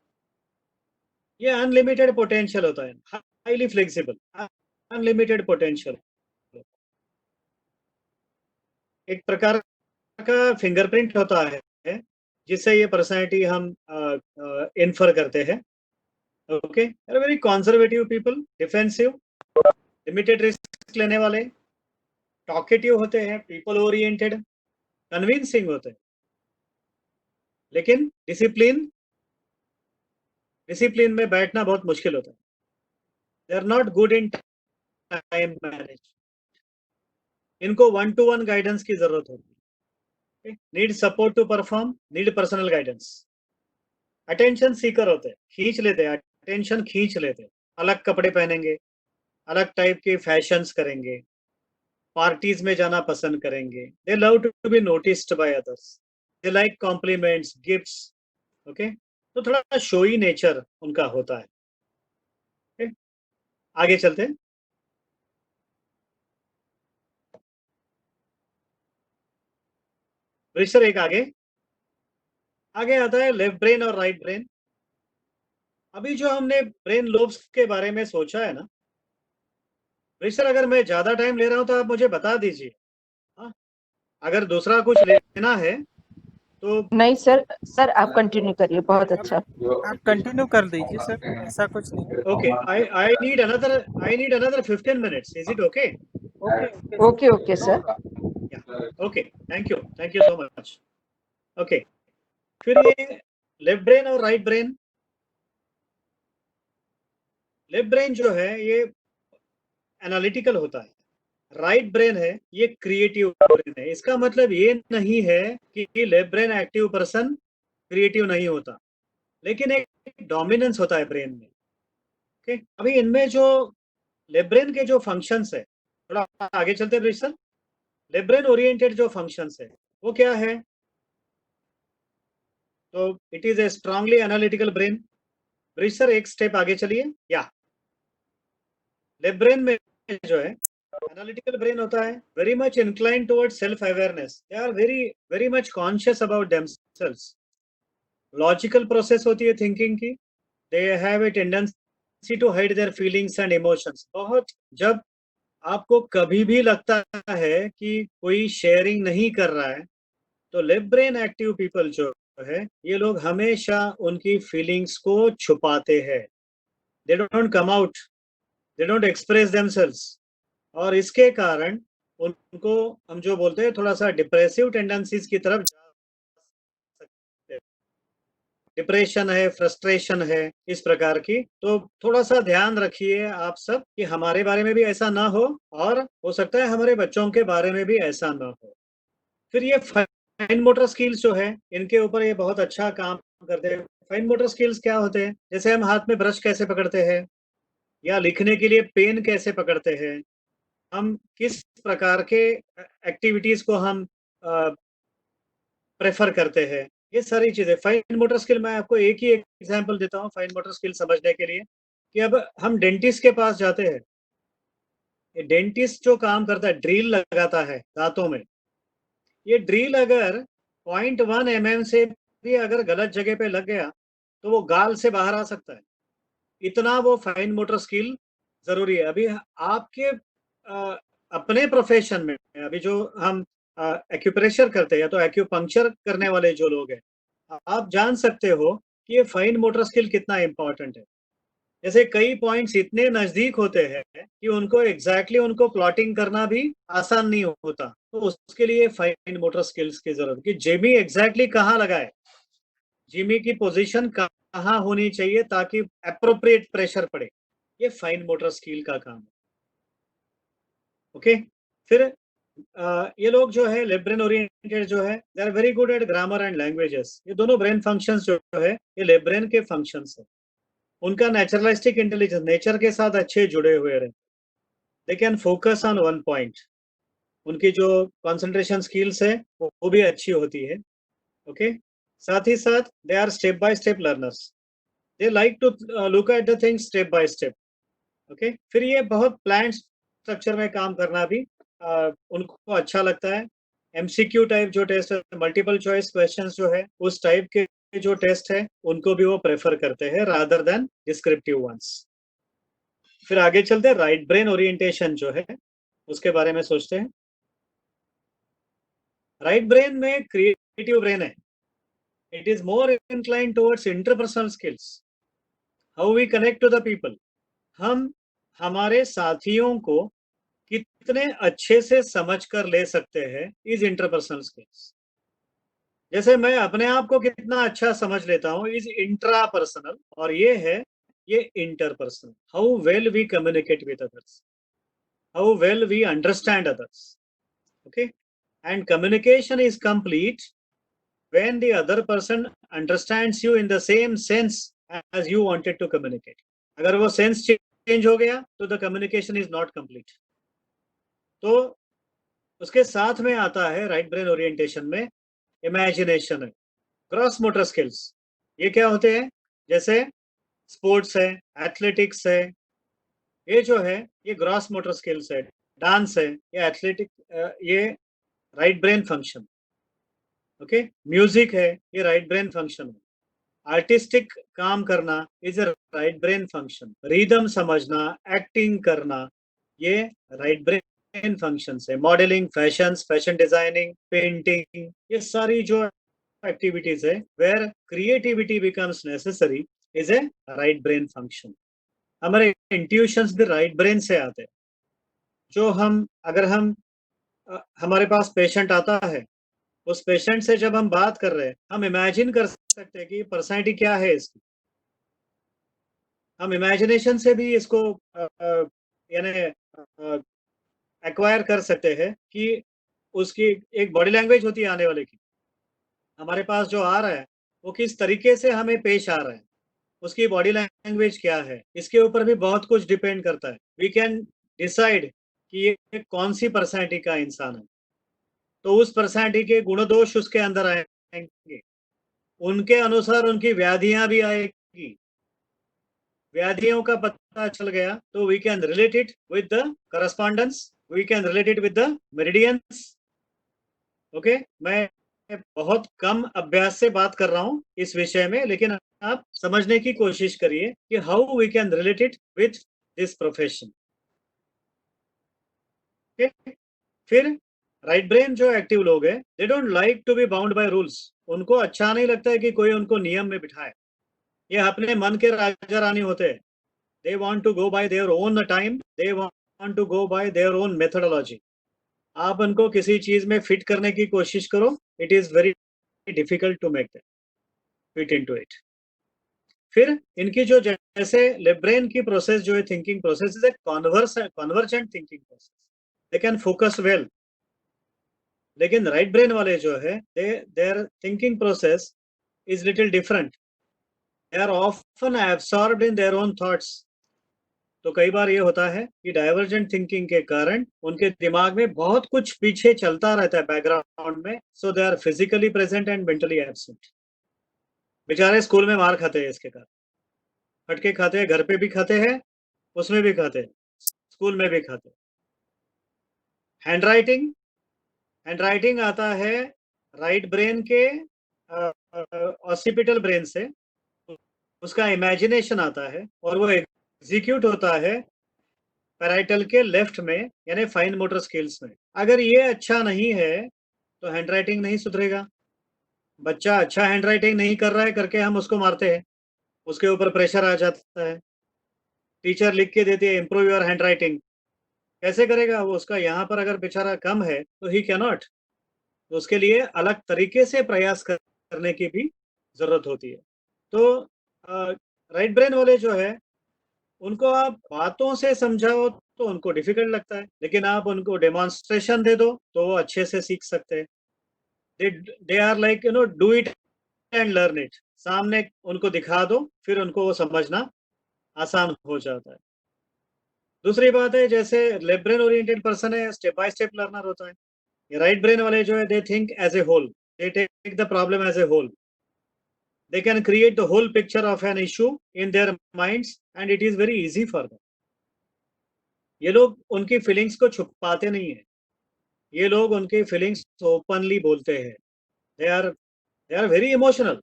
ये अनलिमिटेड पोटेंशियल होता है, हाईली फ्लेक्सिबल, अनलिमिटेड पोटेंशियल, एक प्रकार का फिंगरप्रिंट होता है जिससे ये पर्सनालिटी हम इन्फर करते हैं। Okay, very conservative people, defensive, limited risk लेने वाले, टॉकेटिव होते हैं, पीपल ओरिएंटेड, कन्विंसिंग होते हैं, लेकिन डिसिप्लिन में बैठना बहुत मुश्किल होता है। They are not good in time manage, इनको 1-to-1 गाइडेंस की जरूरत होती है, need support to perform, need personal guidance. Attention seeker होते हैं, खींच लेते हैं, अटेंशन खींच लेते हैं, अलग कपड़े पहनेंगे, अलग टाइप के फैशंस करेंगे, पार्टीज में जाना पसंद करेंगे, they love to be noticed by others, they like compliments, gifts. Okay, तो थोड़ा शोई नेचर उनका होता है। okay? आगे चलते हैं, सर एक आगे आगे आता है लेफ्ट ब्रेन और राइट ब्रेन। अभी जो हमने ब्रेन लोब्स के बारे में सोचा है ना, सर अगर मैं ज्यादा टाइम ले रहा हूं तो आप मुझे बता दीजिए, हाँ? अगर दूसरा कुछ लेना है तो नहीं सर, सर आप कंटिन्यू करिए, बहुत अच्छा। आप कंटिन्यू कर दीजिए सर, ऐसा कुछ नहीं। Okay, I need another 15 minutes, is it okay? Okay okay sir. Okay, thank you so much. Okay, फिर ये लेफ्ट ब्रेन और राइट ब्रेन, लेफ्ट ब्रेन जो है ये एनालिटिकल होता है, राइट ब्रेन है ये क्रिएटिव ब्रेन है। इसका मतलब ये नहीं है कि left brain active person creative नहीं होता, लेकिन एक डोमिनेंस होता है ब्रेन में। ओके, अभी इनमें जो लेफ्ट ब्रेन के जो फंक्शंस है, थोड़ा आगे चलते हैं सर। लेफ्ट ब्रेन ओरिएंटेड जो फंक्शंस है वो क्या है? तो it is a strongly analytical brain. Bridge sir एक स्टेप आगे चलिए। या लेफ्ट ब्रेन में जो है एनालिटिकल ब्रेन होता है, very much incline towards self awareness, they are very very much conscious about themselves. Logical process होती है थिंकिंग की, they have a tendency to hide their feelings and emotions. बहुत जब आपको कभी भी लगता है कि कोई शेयरिंग नहीं कर रहा है, तो लेफ्ट ब्रेन एक्टिव पीपल जो है ये लोग हमेशा उनकी फीलिंग्स को छुपाते हैं। They don't come out, they don't express themselves, और इसके कारण उनको हम जो बोलते हैं थोड़ा सा डिप्रेसिव टेंडेंसीज की तरफ जा सकते हैं। डिप्रेशन है, फ्रस्ट्रेशन है, इस प्रकार की। तो थोड़ा सा ध्यान रखिए आप सब कि हमारे बारे में भी ऐसा ना हो, और हो सकता है हमारे बच्चों के बारे में भी ऐसा ना हो। फिर ये फाइन मोटर स्किल्स जो है इनके ऊपर ये बहुत अच्छा काम करते हैं। फाइन मोटर स्किल्स क्या होते हैं? जैसे हम हाथ में ब्रश कैसे पकड़ते हैं, या लिखने के लिए पेन कैसे पकड़ते हैं, हम किस प्रकार के एक्टिविटीज को हम प्रेफर करते हैं, ये सारी चीजें फाइन मोटर स्किल। मैं आपको एक ही एग्जांपल देता हूँ फाइन मोटर स्किल समझने के लिए, कि अब हम डेंटिस्ट के पास जाते हैं। ये डेंटिस्ट जो काम करता है, ड्रिल लगाता है दांतों में, ये ड्रिल अगर 0.1 mm से भी अगर गलत जगह पे लग गया तो वो गाल से बाहर आ सकता है। इतना वो फाइन मोटर स्किल जरूरी है। अभी आपके अपने प्रोफेशन में अभी जो हम एक्यूप्रेशर करते हैं, या तो एक्यूपंक्चर करने वाले जो लोग हैं, आप जान सकते हो कि ये फाइन मोटर स्किल कितना इंपॉर्टेंट है। जैसे कई पॉइंट्स इतने नजदीक होते हैं कि उनको एग्जैक्टली उनको प्लॉटिंग करना भी आसान नहीं होता, तो उसके लिए फाइन मोटर स्किल्स की जरूरत, कि जिमी एग्जैक्टली कहाँ लगाए, जिमी की पोजीशन कहाँ होनी चाहिए ताकि अप्रोप्रिएट प्रेशर पड़े, ये फाइन मोटर स्किल का काम है। ओके। फिर ये लोग जो है लेफ्ट ब्रेन ओरिएंटेड जो है, they are very good at grammar and languages. ये दोनों ब्रेन फंक्शंस जो है ये लेफ्ट ब्रेन के फंक्शंस है। उनका नेचुरलिस्टिक इंटेलिजेंस, नेचर के साथ अच्छे जुड़े हुए रहते, दे can focus on one point. उनकी जो कंसंट्रेशन स्किल्स है वो भी अच्छी होती है। ओके। साथ ही साथ they are step by step learners, they like to look at the things step by step. Okay. फिर ये बहुत प्लान स्ट्रक्चर में काम करना भी उनको अच्छा लगता है। एमसीक्यू टाइप जो टेस्ट है, मल्टीपल चॉइस क्वेश्चंस जो है, उस टाइप के जो टेस्ट है उनको भी वो प्रेफर करते हैं रादर देन डिस्क्रिप्टिव वंस। फिर आगे चलते हैं, राइट ब्रेन ओरिएंटेशन जो है उसके बारे में सोचते हैं। राइट ब्रेन में क्रिएटिव ब्रेन है, it is more incline towards interpersonal skills, how we connect to the people. हम हमारे साथियों को कितने अच्छे से समझ कर ले सकते हैं, इज इंटरपर्सनल स्किल्स। जैसे मैं अपने आप को कितना अच्छा समझ लेता हूँ, इज इंट्रापर्सनल, और ये interpersonal, how well we communicate with others, how well we understand others. Okay. And communication is complete when the other person understands you in the same sense as you wanted to communicate. अगर वो सेंस चेंज हो गया तो the communication is not complete. तो उसके साथ में आता है राइट ब्रेन ओरिएंटेशन में इमेजिनेशन है, क्रॉस मोटर स्किल्स। ये क्या होते हैं? जैसे स्पोर्ट्स है, एथलेटिक्स है, ये जो है ये ग्रॉस मोटर स्किल्स है। डांस है, ये एथलेटिक, ये right brain function. Okay. Music है, ये राइट ब्रेन फंक्शन है। आर्टिस्टिक काम करना is a right brain function. Rhythm समझना, एक्टिंग करना, ये राइट ब्रेन फंक्शन है। मॉडलिंग, फैशन डिजाइनिंग, पेंटिंग, ये सारी जो एक्टिविटीज है where creativity becomes necessary is a right brain function. हमारे इंट्यूशंस भी राइट ब्रेन से आते हैं। जो हम अगर हम हमारे पास पेशेंट आता है, उस पेशेंट से जब हम बात कर रहे हैं, हम इमेजिन कर सकते हैं कि पर्सनैलिटी क्या है इसकी। हम इमेजिनेशन से भी इसको यानी एक्वायर कर सकते हैं कि उसकी एक बॉडी लैंग्वेज होती है आने वाले की, हमारे पास जो आ रहा है वो किस तरीके से हमें पेश आ रहा है, उसकी बॉडी लैंग्वेज क्या है, इसके ऊपर भी बहुत कुछ डिपेंड करता है। वी कैन डिसाइड कि ये कौन सी पर्सनैलिटी का इंसान है। तो उस पर्सनालिटी के गुण दोष उसके अंदर आएंगे, उनके अनुसार उनकी व्याधियां भी आएगी। व्याधियों का पता चल गया तो we can relate it with the correspondence, we can relate it with the meridians. Okay, मैं बहुत कम अभ्यास से बात कर रहा हूं इस विषय में, लेकिन आप समझने की कोशिश करिए कि how we can relate it with this profession. फिर राइट ब्रेन जो एक्टिव लोग हैं, they don't like to be bound by rules. उनको अच्छा नहीं लगता है कि कोई उनको नियम में बिठाए। ये अपने मन के राजा रानी होते हैं। They want to go by their own time, they want to go by their own methodology. आप उनको किसी चीज में फिट करने की कोशिश करो, it is very difficult to make that fit into it. फिर इनकी जो जैसे लेफ्ट ब्रेन की प्रोसेस जो है, thinking process is a convergent thinking process, they can focus well. लेकिन राइट ब्रेन वाले जो है, their thinking process is little different. They are often absorbed in their own thoughts. तो कई बार ये होता है कि डाइवर्जेंट थिंकिंग के कारण उनके दिमाग में बहुत कुछ पीछे चलता रहता है बैकग्राउंड में, so they are physically present and mentally absent. बेचारे स्कूल में मार खाते हैं इसके कारण, फटके खाते हैं, घर पे भी खाते हैं, उसमें भी खाते हैं, स्कूल में भी खाते हैं। हैंडराइटिंग, हैंडराइटिंग आता है राइट ब्रेन के ऑसिपिटल ब्रेन से, उसका इमेजिनेशन आता है और वो एग्जीक्यूट होता है पैराइटल के लेफ्ट में, यानी फाइन मोटर स्किल्स में। अगर ये अच्छा नहीं है तो हैंडराइटिंग नहीं सुधरेगा। बच्चा अच्छा हैंडराइटिंग नहीं कर रहा है करके हम उसको मारते हैं, उसके ऊपर प्रेशर आ जाता है। टीचर लिख के देती है इम्प्रूव योर हैंडराइटिंग, कैसे करेगा वो? उसका यहाँ पर अगर बेचारा कम है तो ही कैन नॉट, तो उसके लिए अलग तरीके से प्रयास करने की भी जरूरत होती है। तो राइट ब्रेन वाले जो है, उनको आप बातों से समझाओ तो उनको डिफिकल्ट लगता है, लेकिन आप उनको डेमोन्स्ट्रेशन दे दो तो वो अच्छे से सीख सकते हैं। They are like do it and learn it. सामने उनको दिखा दो, फिर उनको वो समझना आसान हो जाता है। दूसरी बात है, जैसे लेफ्ट ब्रेन ओरिएंटेड पर्सन है, स्टेप बाय स्टेप लर्नर होता है। राइट ब्रेन वाले जो है, they think as a whole, they take the problem as a whole, they can create the whole picture of an issue in their minds and it is very easy for them. ये लोग उनकी फीलिंग्स को छुपाते नहीं है, ये लोग उनकी फीलिंग्स ओपनली बोलते हैं। They are very emotional,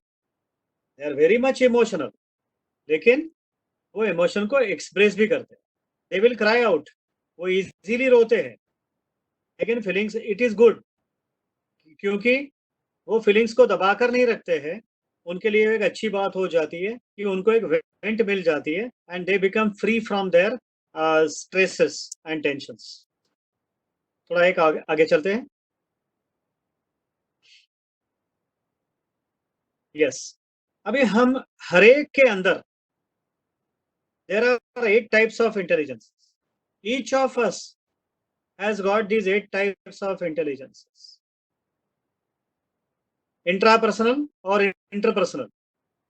they are very much emotional, लेकिन वो इमोशन को एक्सप्रेस भी करते हैं। दे विल क्राई आउट, वो इजीली रोते हैं, लेकिन फीलिंग्स इट इज गुड, क्योंकि वो फीलिंग्स को दबाकर नहीं रखते हैं। उनके लिए एक अच्छी बात हो जाती है कि उनको एक वेंट मिल जाती है and they become free from their stresses and tensions. थोड़ा एक आगे चलते हैं। यस, अभी हम हरेक के अंदर there are 8 types of intelligence. Each of us has got these 8 types of intelligences, intrapersonal और इंटरपर्सनल।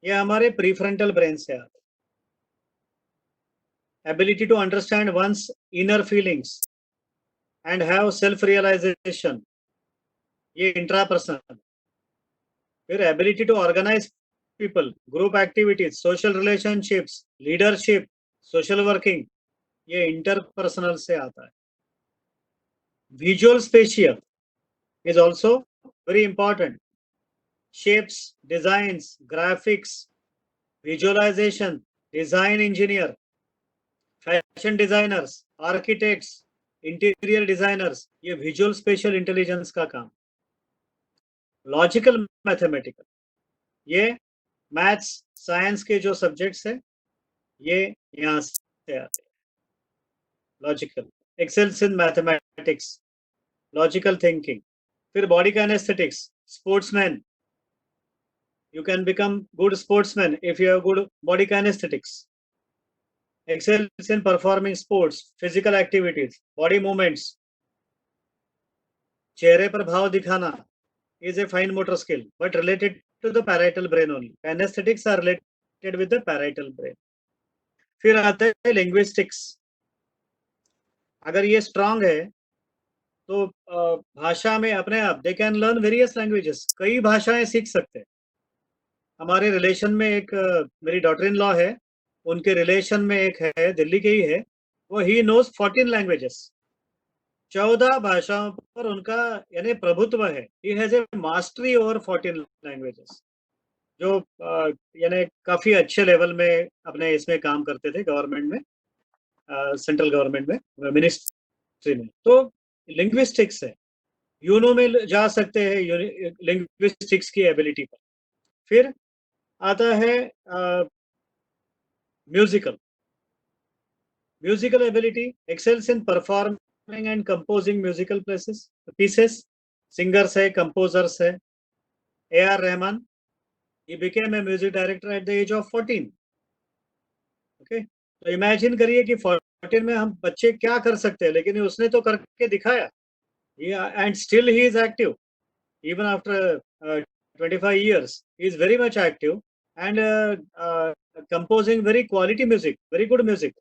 ये हमारे प्रीफ्रंटल ब्रेन से आते हैं। ability to understand one's inner feelings and have self realization, ये इंट्रापर्सनल। फिर ability to organize people, group activities, social relationships, leadership, social working, ये इंटरपर्सनल से आता है। visual spatial is also very important, shapes, designs, graphics, visualization, design engineer, fashion designers, architects, interior designers, ये विजुअल स्पेशल इंटेलिजेंस का काम। लॉजिकल मैथमेटिकल, ये मैथ्स साइंस के जो सब्जेक्ट्स है, ये यहाँ से आते हैं। Logical excels in mathematics, logical thinking. फिर body kinaesthetics, sportsman, you can become good sportsman if you have good body kinesthetics. Excels in performing sports, physical activities, body movements. चेहरे पर भाव दिखाना is a fine motor skill but related to the parietal brain only. Kinesthetics are related with the parietal brain. फिर आता है linguistics. अगर ये strong है तो भाषा में अपने आप they can learn various languages, कई भाषाएं सीख सकते हैं। हमारे रिलेशन में एक मेरी डॉटर इन लॉ है, उनके रिलेशन में एक है, दिल्ली के ही है, वो ही नोज 14 लैंग्वेजेस, 14 भाषाओं पर उनका यानी प्रभुत्व है। He has a mastery over 14 languages, जो यानी काफी अच्छे लेवल में अपने इसमें काम करते थे गवर्नमेंट में, सेंट्रल गवर्नमेंट में, मिनिस्ट्री में। तो लिंग्विस्टिक्स है, यूनो में जा सकते हैं लिंग्विस्टिक्स की एबिलिटी पर। फिर आता है musical ability, excels in performing and composing musical pieces. Singers है, कंपोजर्स है। AR Rahman, he became a music director at the age of 14. Okay, तो इमेजिन करिए कि 14 में हम बच्चे क्या कर सकते हैं, लेकिन उसने तो करके दिखाया। And still he is active even after 25 years. He is very much active and composing very quality music, very good music.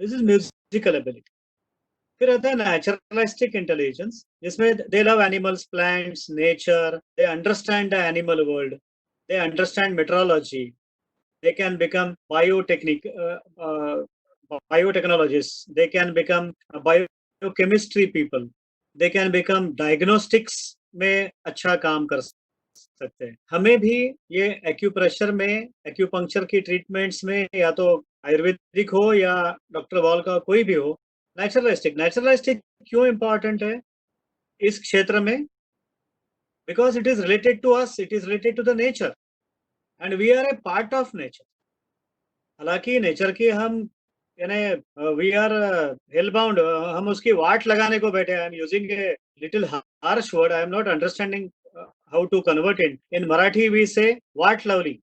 This is musical ability. फिर आता है naturalistic intelligence, जिसमें they love animals, plants, nature, they understand the animal world, they understand meteorology, they can become biotechnologists, they can become biochemistry people, they can become diagnostics में अच्छा काम कर सकते हैं। हमें भी ये एक्यूप्रेशर में, एक्यूपंक्चर की ट्रीटमेंट्स में, या तो आयुर्वेदिक हो या डॉक्टर वॉल का कोई भी हो, नेचुरलिस्टिक क्यों इंपॉर्टेंट है इस क्षेत्र में? Because it is related to us, it is related to the nature and we are a part of nature. हालांकि नेचर की हम यानी वी आर हेल बाउंड, हम उसकी वाट लगाने को बैठे। I am using a little harsh word, I am not understanding how to convert it in Marathi. We say वाट लवली,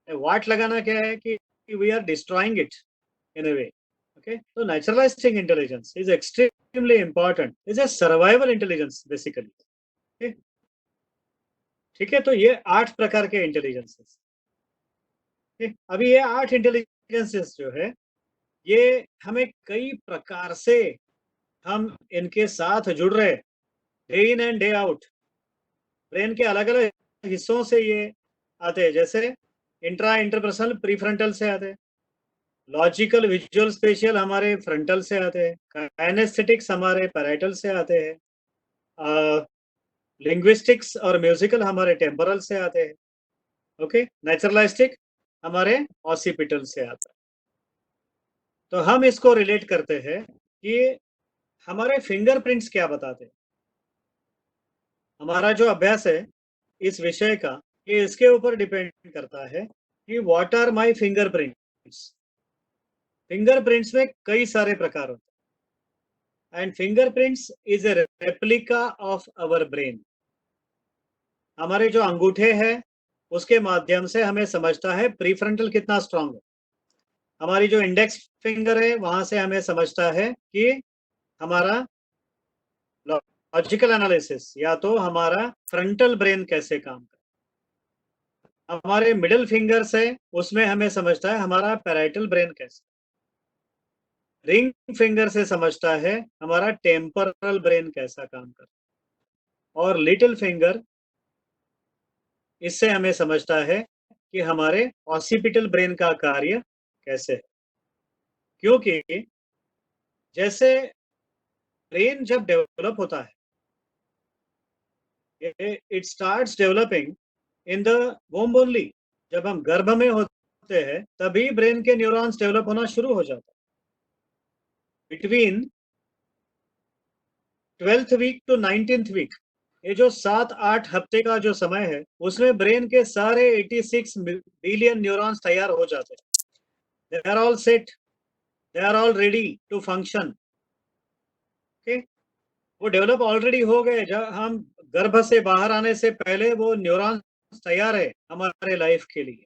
वाट लगाना क्या है कि we are destroying it in a way. Okay, तो naturalistic intelligence is extremely important, is a survival intelligence basically. ठीक है, तो ये 8 प्रकार के इंटेलिजेंसेस। अभी ये 8 इंटेलिजेंसेस जो है, ये हमें कई प्रकार से हम इनके साथ जुड़ रहे, day in and day out. Brain के अलग अलग हिस्सों से ये आते हैं, जैसे इंटरपर्सनल प्रीफ्रंटल से आते हैं, लॉजिकल विजुअल स्पेशियल हमारे फ्रंटल से आते हैं, काइनेस्थेटिक्स हमारे पैराइटल से आते हैं, लिंग्विस्टिक्स और म्यूजिकल हमारे टेम्पोरल से आते हैं। ओके, नेचुरलिस्टिक हमारे ऑसिपिटल से आता है। तो हम इसको रिलेट करते हैं कि हमारे फिंगरप्रिंट्स क्या बताते हैं। हमारा जो अभ्यास है इस विषय का, ये इसके ऊपर डिपेंड करता है कि what are my fingerprints. Fingerprints में कई सारे प्रकार होते हैं and fingerprints is a replica of our brain. हमारे जो अंगूठे हैं उसके माध्यम से हमें समझता है प्रीफ्रंटल कितना स्ट्रांग है। हमारी जो इंडेक्स फिंगर है वहां से हमें समझता है कि हमारा लॉजिकल एनालिसिस या तो हमारा फ्रंटल ब्रेन कैसे काम करता है। हमारे मिडिल फिंगर्स है, उसमें हमें समझता है हमारा पैराइटल ब्रेन कैसे। रिंग फिंगर से समझता है हमारा टेम्पोरल ब्रेन कैसा काम करता है। और लिटिल फिंगर, इससे हमें समझता है कि हमारे ऑसिपिटल ब्रेन का कार्य कैसे है। क्योंकि जैसे ब्रेन जब डेवलप होता है, it starts developing in the womb only. जब हम गर्भ में होते हैं तभी ब्रेन के न्यूरॉन्स डेवलप होना शुरू हो जाता है। Between 12th week to 19th week, ये जो 7-8 हफ्ते का जो समय है, उसमें ब्रेन के सारे 86 बिलियन न्यूरॉन्स तैयार हो जाते हैं। They are all set, they are all ready to function. Okay, वो डेवलप ऑलरेडी हो गए। जब हम गर्भ से बाहर आने से पहले वो न्यूरॉन्स तैयार है हमारे लाइफ के लिए।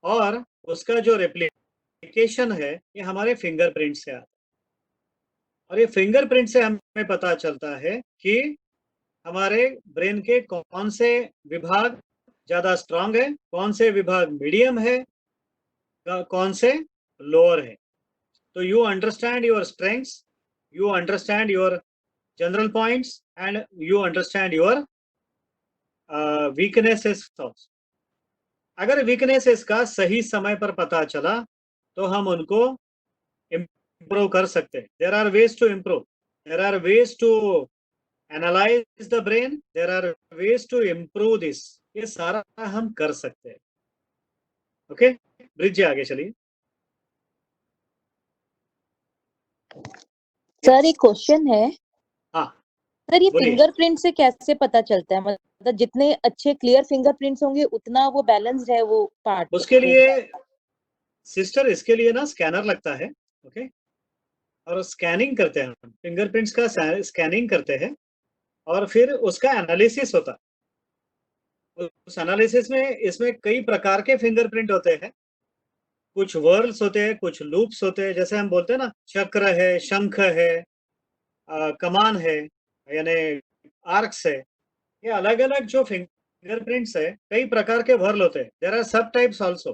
और उसका जो रेप्लिकेशन है ये हमारे फिंगरप्रिंट से आता है। और ये फिंगरप्रिंट से हमें पता चलता है कि हमारे ब्रेन के कौन से विभाग ज्यादा स्ट्रांग है, कौन से विभाग मीडियम है, कौन से लोअर है। तो you understand your strengths, you understand your general points, and you understand your weaknesses also. अगर weaknesses का सही समय पर पता चला तो हम उनको improve कर सकते हैं. There are ways to improve. There are ways to analyze the brain. There are ways to improve this. ये सारा हम कर सकते हैं. ओके, ब्रिज आगे चलिए. सर एक क्वेश्चन है. हाँ सर ये बोलिए. फिंगरप्रिंट से कैसे पता चलता है, मतलब जितने अच्छे क्लियर फिंगरप्रिंट्स होंगे उतना वो बैलेंस्ड है वो पार्ट. उसके लिए सिस्टर, इसके लिए ना स्कैनर लगता है. ओके, और स्कैनिंग करते हैं हम, फिंगरप्रिंट्स का स्कैनिंग करते हैं और फिर उसका एनालिसिस होता है. उस एनालिसिस में इसमें कई प्रकार के फिंगरप्रिंट होते हैं. कुछ वर्ल्स होते हैं, कुछ लूप्स होते हैं. जैसे हम बोलते हैं ना, चक्र है, शंख है, कमान है, यानी आर्क्स है. ये अलग अलग जो फिंगरप्रिंट्स है, कई प्रकार के वर्ल होते हैं. देयर आर सब टाइप्स आल्सो.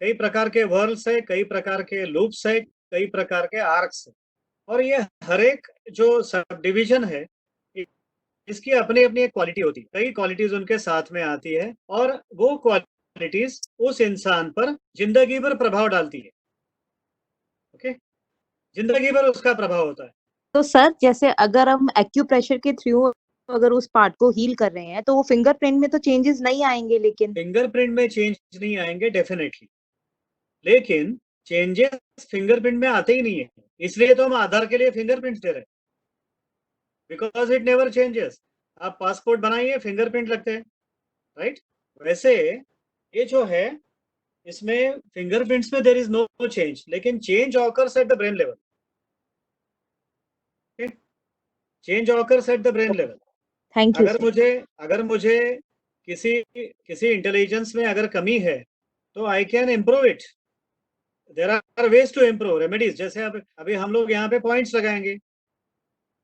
कई प्रकार के वर्ल्स है, कई प्रकार के लूप्स है, कई प्रकार के आर्क्स है. और ये हर एक जो सब डिवीजन है, इसकी अपनी अपनी एक क्वालिटी होती है. कई क्वालिटीज उनके साथ में आती है और वो क्वालिटीज उस इंसान पर जिंदगी भर प्रभाव डालती है. ओके, जिंदगी भर उसका प्रभाव होता है. तो सर जैसे अगर हम एक्यूप्रेशर के थ्रू अगर उस पार्ट को हील कर रहे हैं तो वो फिंगरप्रिंट में तो चेंजेस नहीं आएंगे, लेकिन फिंगरप्रिंट में चेंज नहीं आएंगे डेफिनेटली, लेकिन चेंजेस फिंगरप्रिंट में आते ही नहीं है. इसलिए तो हम आधार के लिए फिंगरप्रिंट दे रहे हैं, बिकॉज इट नेवर चेंजेस. आप पासपोर्ट बनाइए, फिंगरप्रिंट लगते हैं, राइट? वैसे ये जो है, इसमें फिंगरप्रिंट्स में देयर इज नो चेंज, लेकिन change occurs at the brain level. Change occurs at the brain level. Thank you. अगर मुझे किसी इंटेलिजेंस में अगर कमी है तो I can improve it. There are ways to improve remedies. जैसे अभी हम लोग यहाँ पे पॉइंट्स लगाएंगे,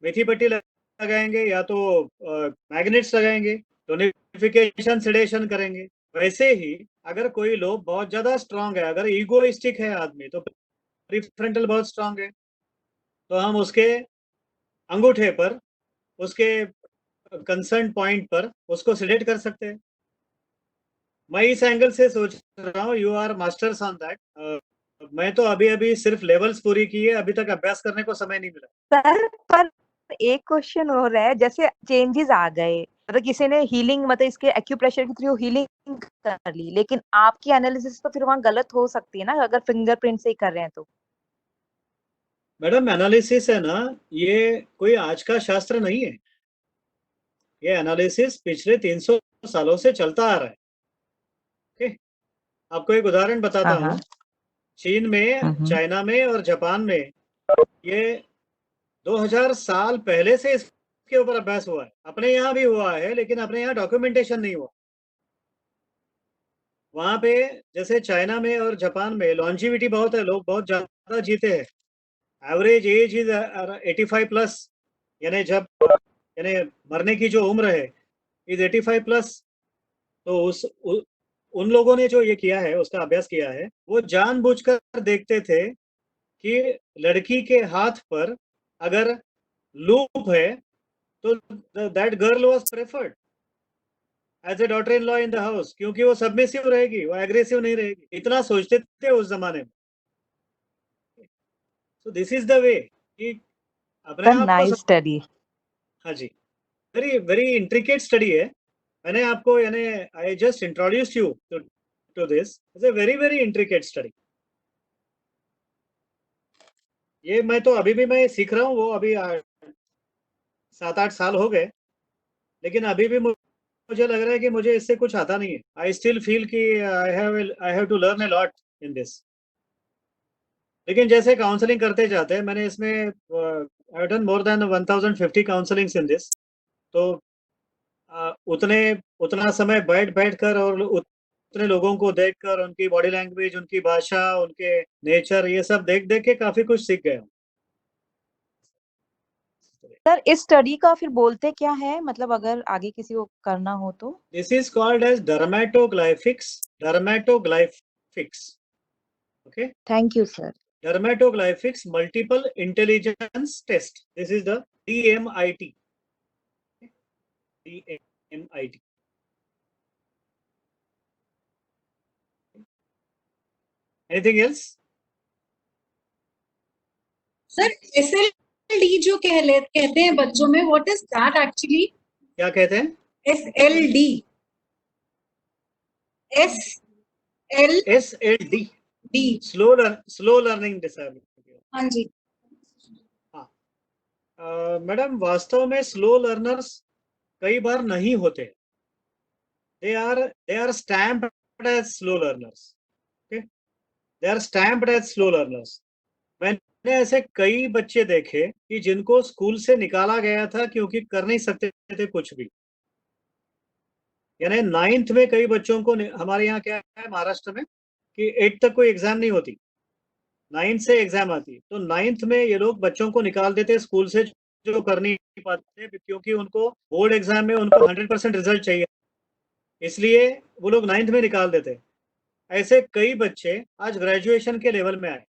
मेथी पट्टी लगाएंगे, या तो मैग्नेट्स लगाएंगे, टोनिफिकेशन सेडेशन करेंगे. वैसे ही अगर कोई लोग बहुत ज्यादा स्ट्रांग है, अगर ईगोइस्टिक है आदमी, तो प्रीफ्रंटल बहुत स्ट्रांग है, तो हम उसके अंगूठे पर, उसके कंसर्न पॉइंट पर उसको सिलेक्ट कर सकते हैं. मैं इस एंगल से सोच रहा हूँ, you are masters on that. मैं तो अभी सिर्फ लेवल्स पूरी की है, अभी तक अभ्यास करने को समय नहीं मिला. सर पर एक क्वेश्चन हो रहा है, जैसे चेंजेस आ गए, मतलब किसी ने हीलिंग, मतलब इसके एक्यूप्रेशर के थ्रू हीलिंग कर ली, लेकिन आपकी एनालिसिस तो फिर वहां गलत हो सकती है ना, अगर फिंगरप्रिंट से ही कर रहे हैं तो. मैडम, एनालिसिस है ना, ये कोई आज का शास्त्र नहीं है. ये एनालिसिस पिछले 300 सालों से चलता आ रहा है. ओके, आपको एक उदाहरण बताता हाँ, हूँ. चीन में, चाइना में और जापान में ये 2000 साल पहले से इसके ऊपर अभ्यास हुआ है. अपने यहाँ भी हुआ है, लेकिन अपने यहाँ डॉक्यूमेंटेशन नहीं हुआ. वहां पे जैसे चाइना में और जापान में लॉन्जिविटी बहुत है, लोग बहुत ज्यादा जीते हैं. एवरेज एज इज 85 प्लस, यानी मरने की जो उम्र है इज 85 प्लस. तो उन लोगों ने जो ये किया है, उसका अभ्यास किया है, वो जानबूझकर देखते थे कि लड़की के हाथ पर अगर लूप है तो that girl was preferred as a daughter in law in the house, क्योंकि वो सबमिसिव रहेगी, वो एग्रेसिव नहीं रहेगी. इतना सोचते थे उस जमाने में. So this is the way कि अपने आप को. Nice study. हाँ जी, वेरी वेरी इंट्रिकेट स्टडी है. मैंने आपको, यानी I just introduced you to this. It's a very very intricate study. ये मैं तो अभी भी मैं सीख रहा हूँ. वो अभी 7-8 साल हो गए, लेकिन अभी भी मुझे लग रहा है कि मुझे इससे कुछ आता नहीं है. आई स्टिल फील कि I have to learn a lot in this. लेकिन जैसे काउंसलिंग करते जाते हैं, मैंने इसमें I done more than 1050 counsellings in this. तो उतना समय बैठ कर और उतने लोगों को देखकर, उनकी बॉडी लैंग्वेज, उनकी भाषा, उनके नेचर, ये सब देख देख के काफी कुछ सीख गया हूँ. सर इस स्टडी का फिर बोलते क्या है, मतलब अगर आगे किसी को करना हो तो. This is called as dermatoglyphics. Okay, thank you sir. Dermatoglyphics multiple intelligence test. This is the DMIT. DMIT. Anything else? Sir SLD जो कहते हैं बच्चों में, व्हाट इज दैट एक्चुअली? क्या कहते हैं? SLD. SLD. Slow learning disability. हाँ जी. मैडम वास्तव में स्लो लर्नर्स कई बार नहीं होते. They are stamped as slow learners. Okay, they are stamped as slow learners. मैंने ऐसे कई बच्चे देखे कि जिनको स्कूल से निकाला गया था क्योंकि कर नहीं सकते थे कुछ भी. यानी 9th में कई बच्चों को, हमारे यहाँ क्या है महाराष्ट्र में कि 8 तक कोई एग्जाम नहीं होती, 9th से एग्जाम आती. तो 9th में ये लोग बच्चों को निकाल देते स्कूल से जो कर नहीं पाते, क्योंकि उनको बोर्ड एग्जाम में उनको 100% रिजल्ट चाहिए, इसलिए वो लोग 9th में निकाल देते. ऐसे कई बच्चे आज ग्रेजुएशन के लेवल में आए.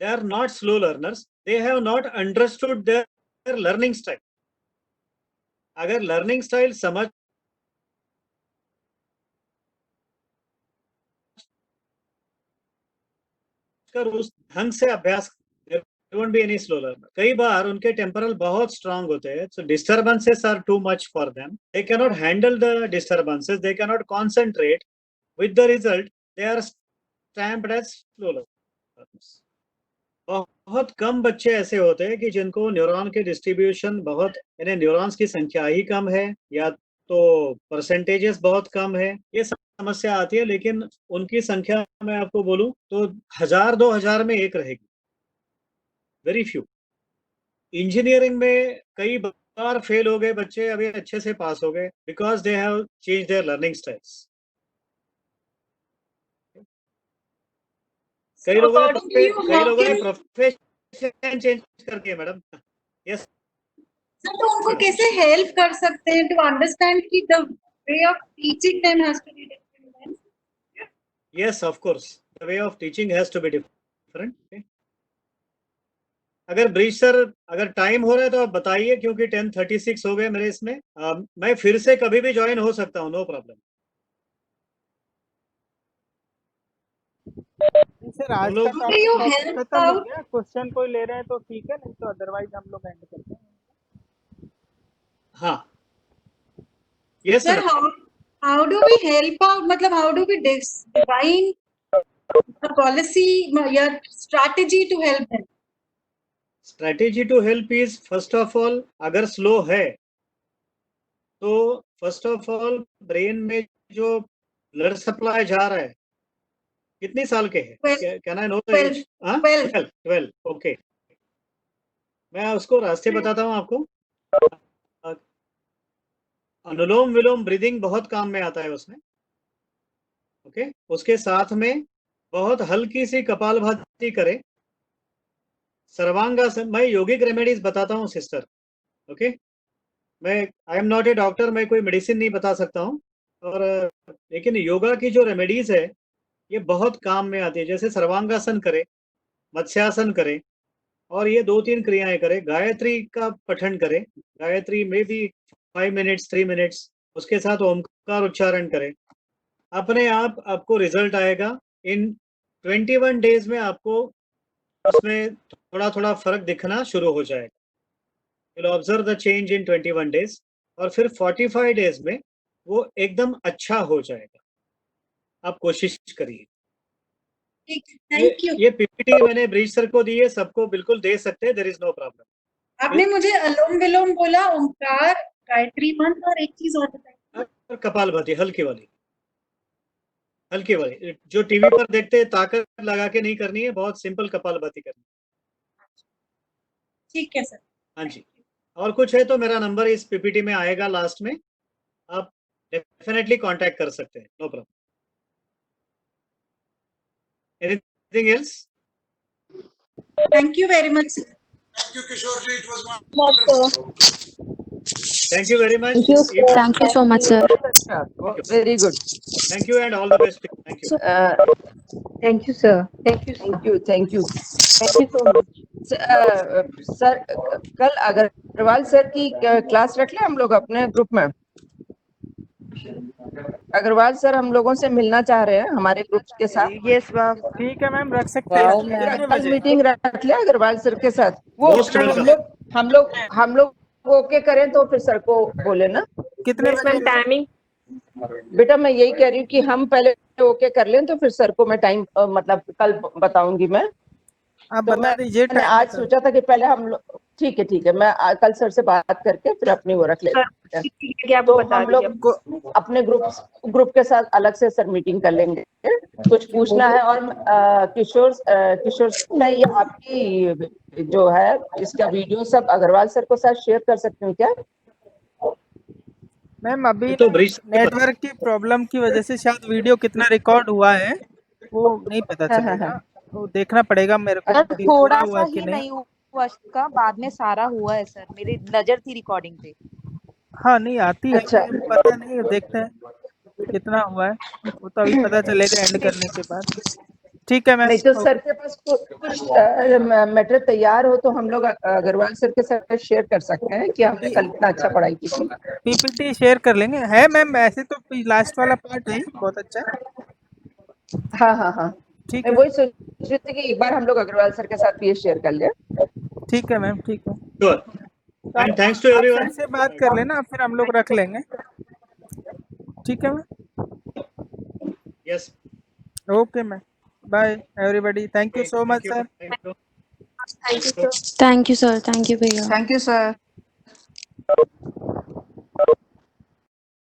They are not slow learners. They have not understood their learning style. अगर लर्निंग स्टाइल समझ कर उस ढंग से अभ्यास, there won't be any slow learner. कई बार उनके टेम्परल बहुत स्ट्रांग होते हैं, so disturbances are too much for them. They cannot handle the disturbances. They cannot concentrate. With the result, they are stamped as slow learners. बहुत कम बच्चे ऐसे होते हैं कि जिनको न्यूरॉन के डिस्ट्रीब्यूशन बहुत, यानी न्यूरॉन्स की संख्या ही कम है या तो परसेंटेजेस बहुत कम है, ये समस्या आती है. लेकिन उनकी संख्या मैं आपको बोलूं तो 1000-2000 में एक रहेगी, वेरी फ्यू. इंजीनियरिंग में कई बार फेल हो गए बच्चे, अभी अच्छे से पास हो गए, because they have change their learning styles. कई लोगों ने प्रोफेशन चेंज करके मैडम. यस सर, तो उनको कैसे हेल्प कर सकते हैं टू अंडरस्टैंड कि the way of teaching them has to be different? Yes, of course the way of teaching has to be different. अगर ब्रीच सर, अगर टाइम हो रहा है तो आप बताइए, क्योंकि 10:36 हो गए मेरे इसमें. मैं फिर से कभी भी ज्वाइन हो सकता हूँ, नो प्रॉब्लम. सर आज लोग- तक Do you आपका help टॉपिक खत्म हो out? गया. क्वेश्चन कोई ले रहे हैं तो ठीक है, नहीं तो अदरवाइज हम लोग एंड करते हैं. हाँ, yes sir, how do we help out? मतलब how do we define a policy या strategy to help them? Strategy to help is, first of all, अगर स्लो है तो फर्स्ट ऑफ ऑल ब्रेन में जो ब्लड सप्लाई जा रहा है, कितने साल के हैं? 12. Can I know? 12. 12. ओके, मैं उसको रास्ते बताता हूँ आपको. अनुलोम विलोम ब्रीदिंग बहुत काम में आता है उसमें. ओके, उसके साथ में बहुत हल्की सी कपालभाति करें, सर्वांगासन. मैं योगिक रेमेडीज बताता हूँ सिस्टर. ओके, मैं आई एम नॉट ए डॉक्टर, मैं कोई मेडिसिन नहीं बता सकता हूँ, और लेकिन योगा की जो रेमेडीज है ये बहुत काम में आती है. जैसे सर्वांगासन करें, मत्स्यासन करें, और ये 2-3 क्रियाएं करें. गायत्री का पठन करें, गायत्री में भी 5 मिनट्स 3 मिनट्स, उसके साथ ओमकार उच्चारण करें. अपने आप आपको रिजल्ट आएगा. इन 21 डेज में आपको उसमें थोड़ा थोड़ा फर्क दिखना शुरू हो जाएगा. You'll observe the change in 21 days, और फिर 45 डेज में वो एकदम अच्छा हो जाएगा. आप कोशिश करिए. Thank you. ये पीपीटी मैंने ब्रीच सर को दी है, सबको बिल्कुल दे सकते हैं, देयर इज नो प्रॉब्लम. आपने मुझे अलोम विलोम बोला, ओमकार, गायत्री मंत्र और एक चीज और बताई. और कपालभाति हल्की वाली जो टीवी पर देखते हैं, ताकत लगा के नहीं करनी है, बहुत सिंपल कपालभाति करनी है. ठीक है सर. हाँ जी. और कुछ है तो मेरा नंबर इस पीपीटी में आएगा लास्ट में, आप डेफिनेटली कांटेक्ट कर सकते हैं, no problem. Anything else? Thank you very much. Thank you, Kishore ji. It was wonderful. Thank you very much. Thank you so much, sir. Very good. Thank you and all the best. Thank you. Thank you, sir. Thank you so much. Sir कल अग्रवाल सर की क्लास रख ले हम लोग अपने ग्रुप में। अग्रवाल सर हम लोगों से मिलना चाह रहे हैं हमारे ग्रुप के साथ। Yes ma'am. ठीक है मैम, रख सकते हैं। कितने कल बजे? मीटिंग रख ले अग्रवाल सर के साथ। वो Most welcome. हम लोग ओके करें तो फिर सर को बोले ना। कितने बजे टाइमिंग? बेटा मैं यही कह रही हूँ कि हम पहले ओके कर लें तो फिर सर को मैं टाइम मतलब कल बताऊंगी मैं। आप तो बता दीजिए मैंने टाइम। आज सोचा था कि पहले हम लोग ठीक है मैं कल सर से बात करके फिर अपनी वो रख लेते हैं। तो हम लोग अपने ग्रुप के साथ अलग से सर मीटिंग कर लेंगे। कुछ पूछना है और किशोर मैं ये आपकी जो है इसका वीडियो सब अग्रवाल सर को साथ शेयर कर सकते हैं क्या? मैम अभी तो ब्रिज नेटवर्क की प्रॉब्लम की वजह से शायद वीडियो कितना रिकॉर्ड हुआ है वो नहीं पता चलेगा। वो देखना पड़ेगा मेरे को सर कि थोड़ा हुआ सा कि ही नहीं हुआ उसका, बाद में सारा हुआ है सर। मेरी नजर थी रिकॉर्डिंग पे। हाँ नहीं आती है। अच्छा। मुझे पता नहीं है, देखते हैं कितना हुआ है वो तो अभी पता चलेगा एंड करने के बाद। ठीक है मैम। नहीं तो सर के पास कुछ मैटर तैयार हो तो हम लोग अग्रवाल सर के साथ शेयर कर सकते हैं कि हमने कल इतना अच्छा पढ़ाई की थी। पीपीटी शेयर कर लेंगे। है मैम ऐसे तो लास्ट वाला पार्ट है बहुत अच्छा। हाँ ठीक मैं है वही सोच रही थी कि एक बार हम लोग अग्रवाल सर के साथ भी ये शेयर कर ले। ठीक है मैम ठीक है। Sure. And thanks to आप everyone. सर से बात कर लेना फिर हम लोग रख लेंगे। ठीक है ma'am. Yes. Okay ma'am. Bye everybody. Thank you so much sir. Thank you, sir. Thank you, भैया. Thank you sir.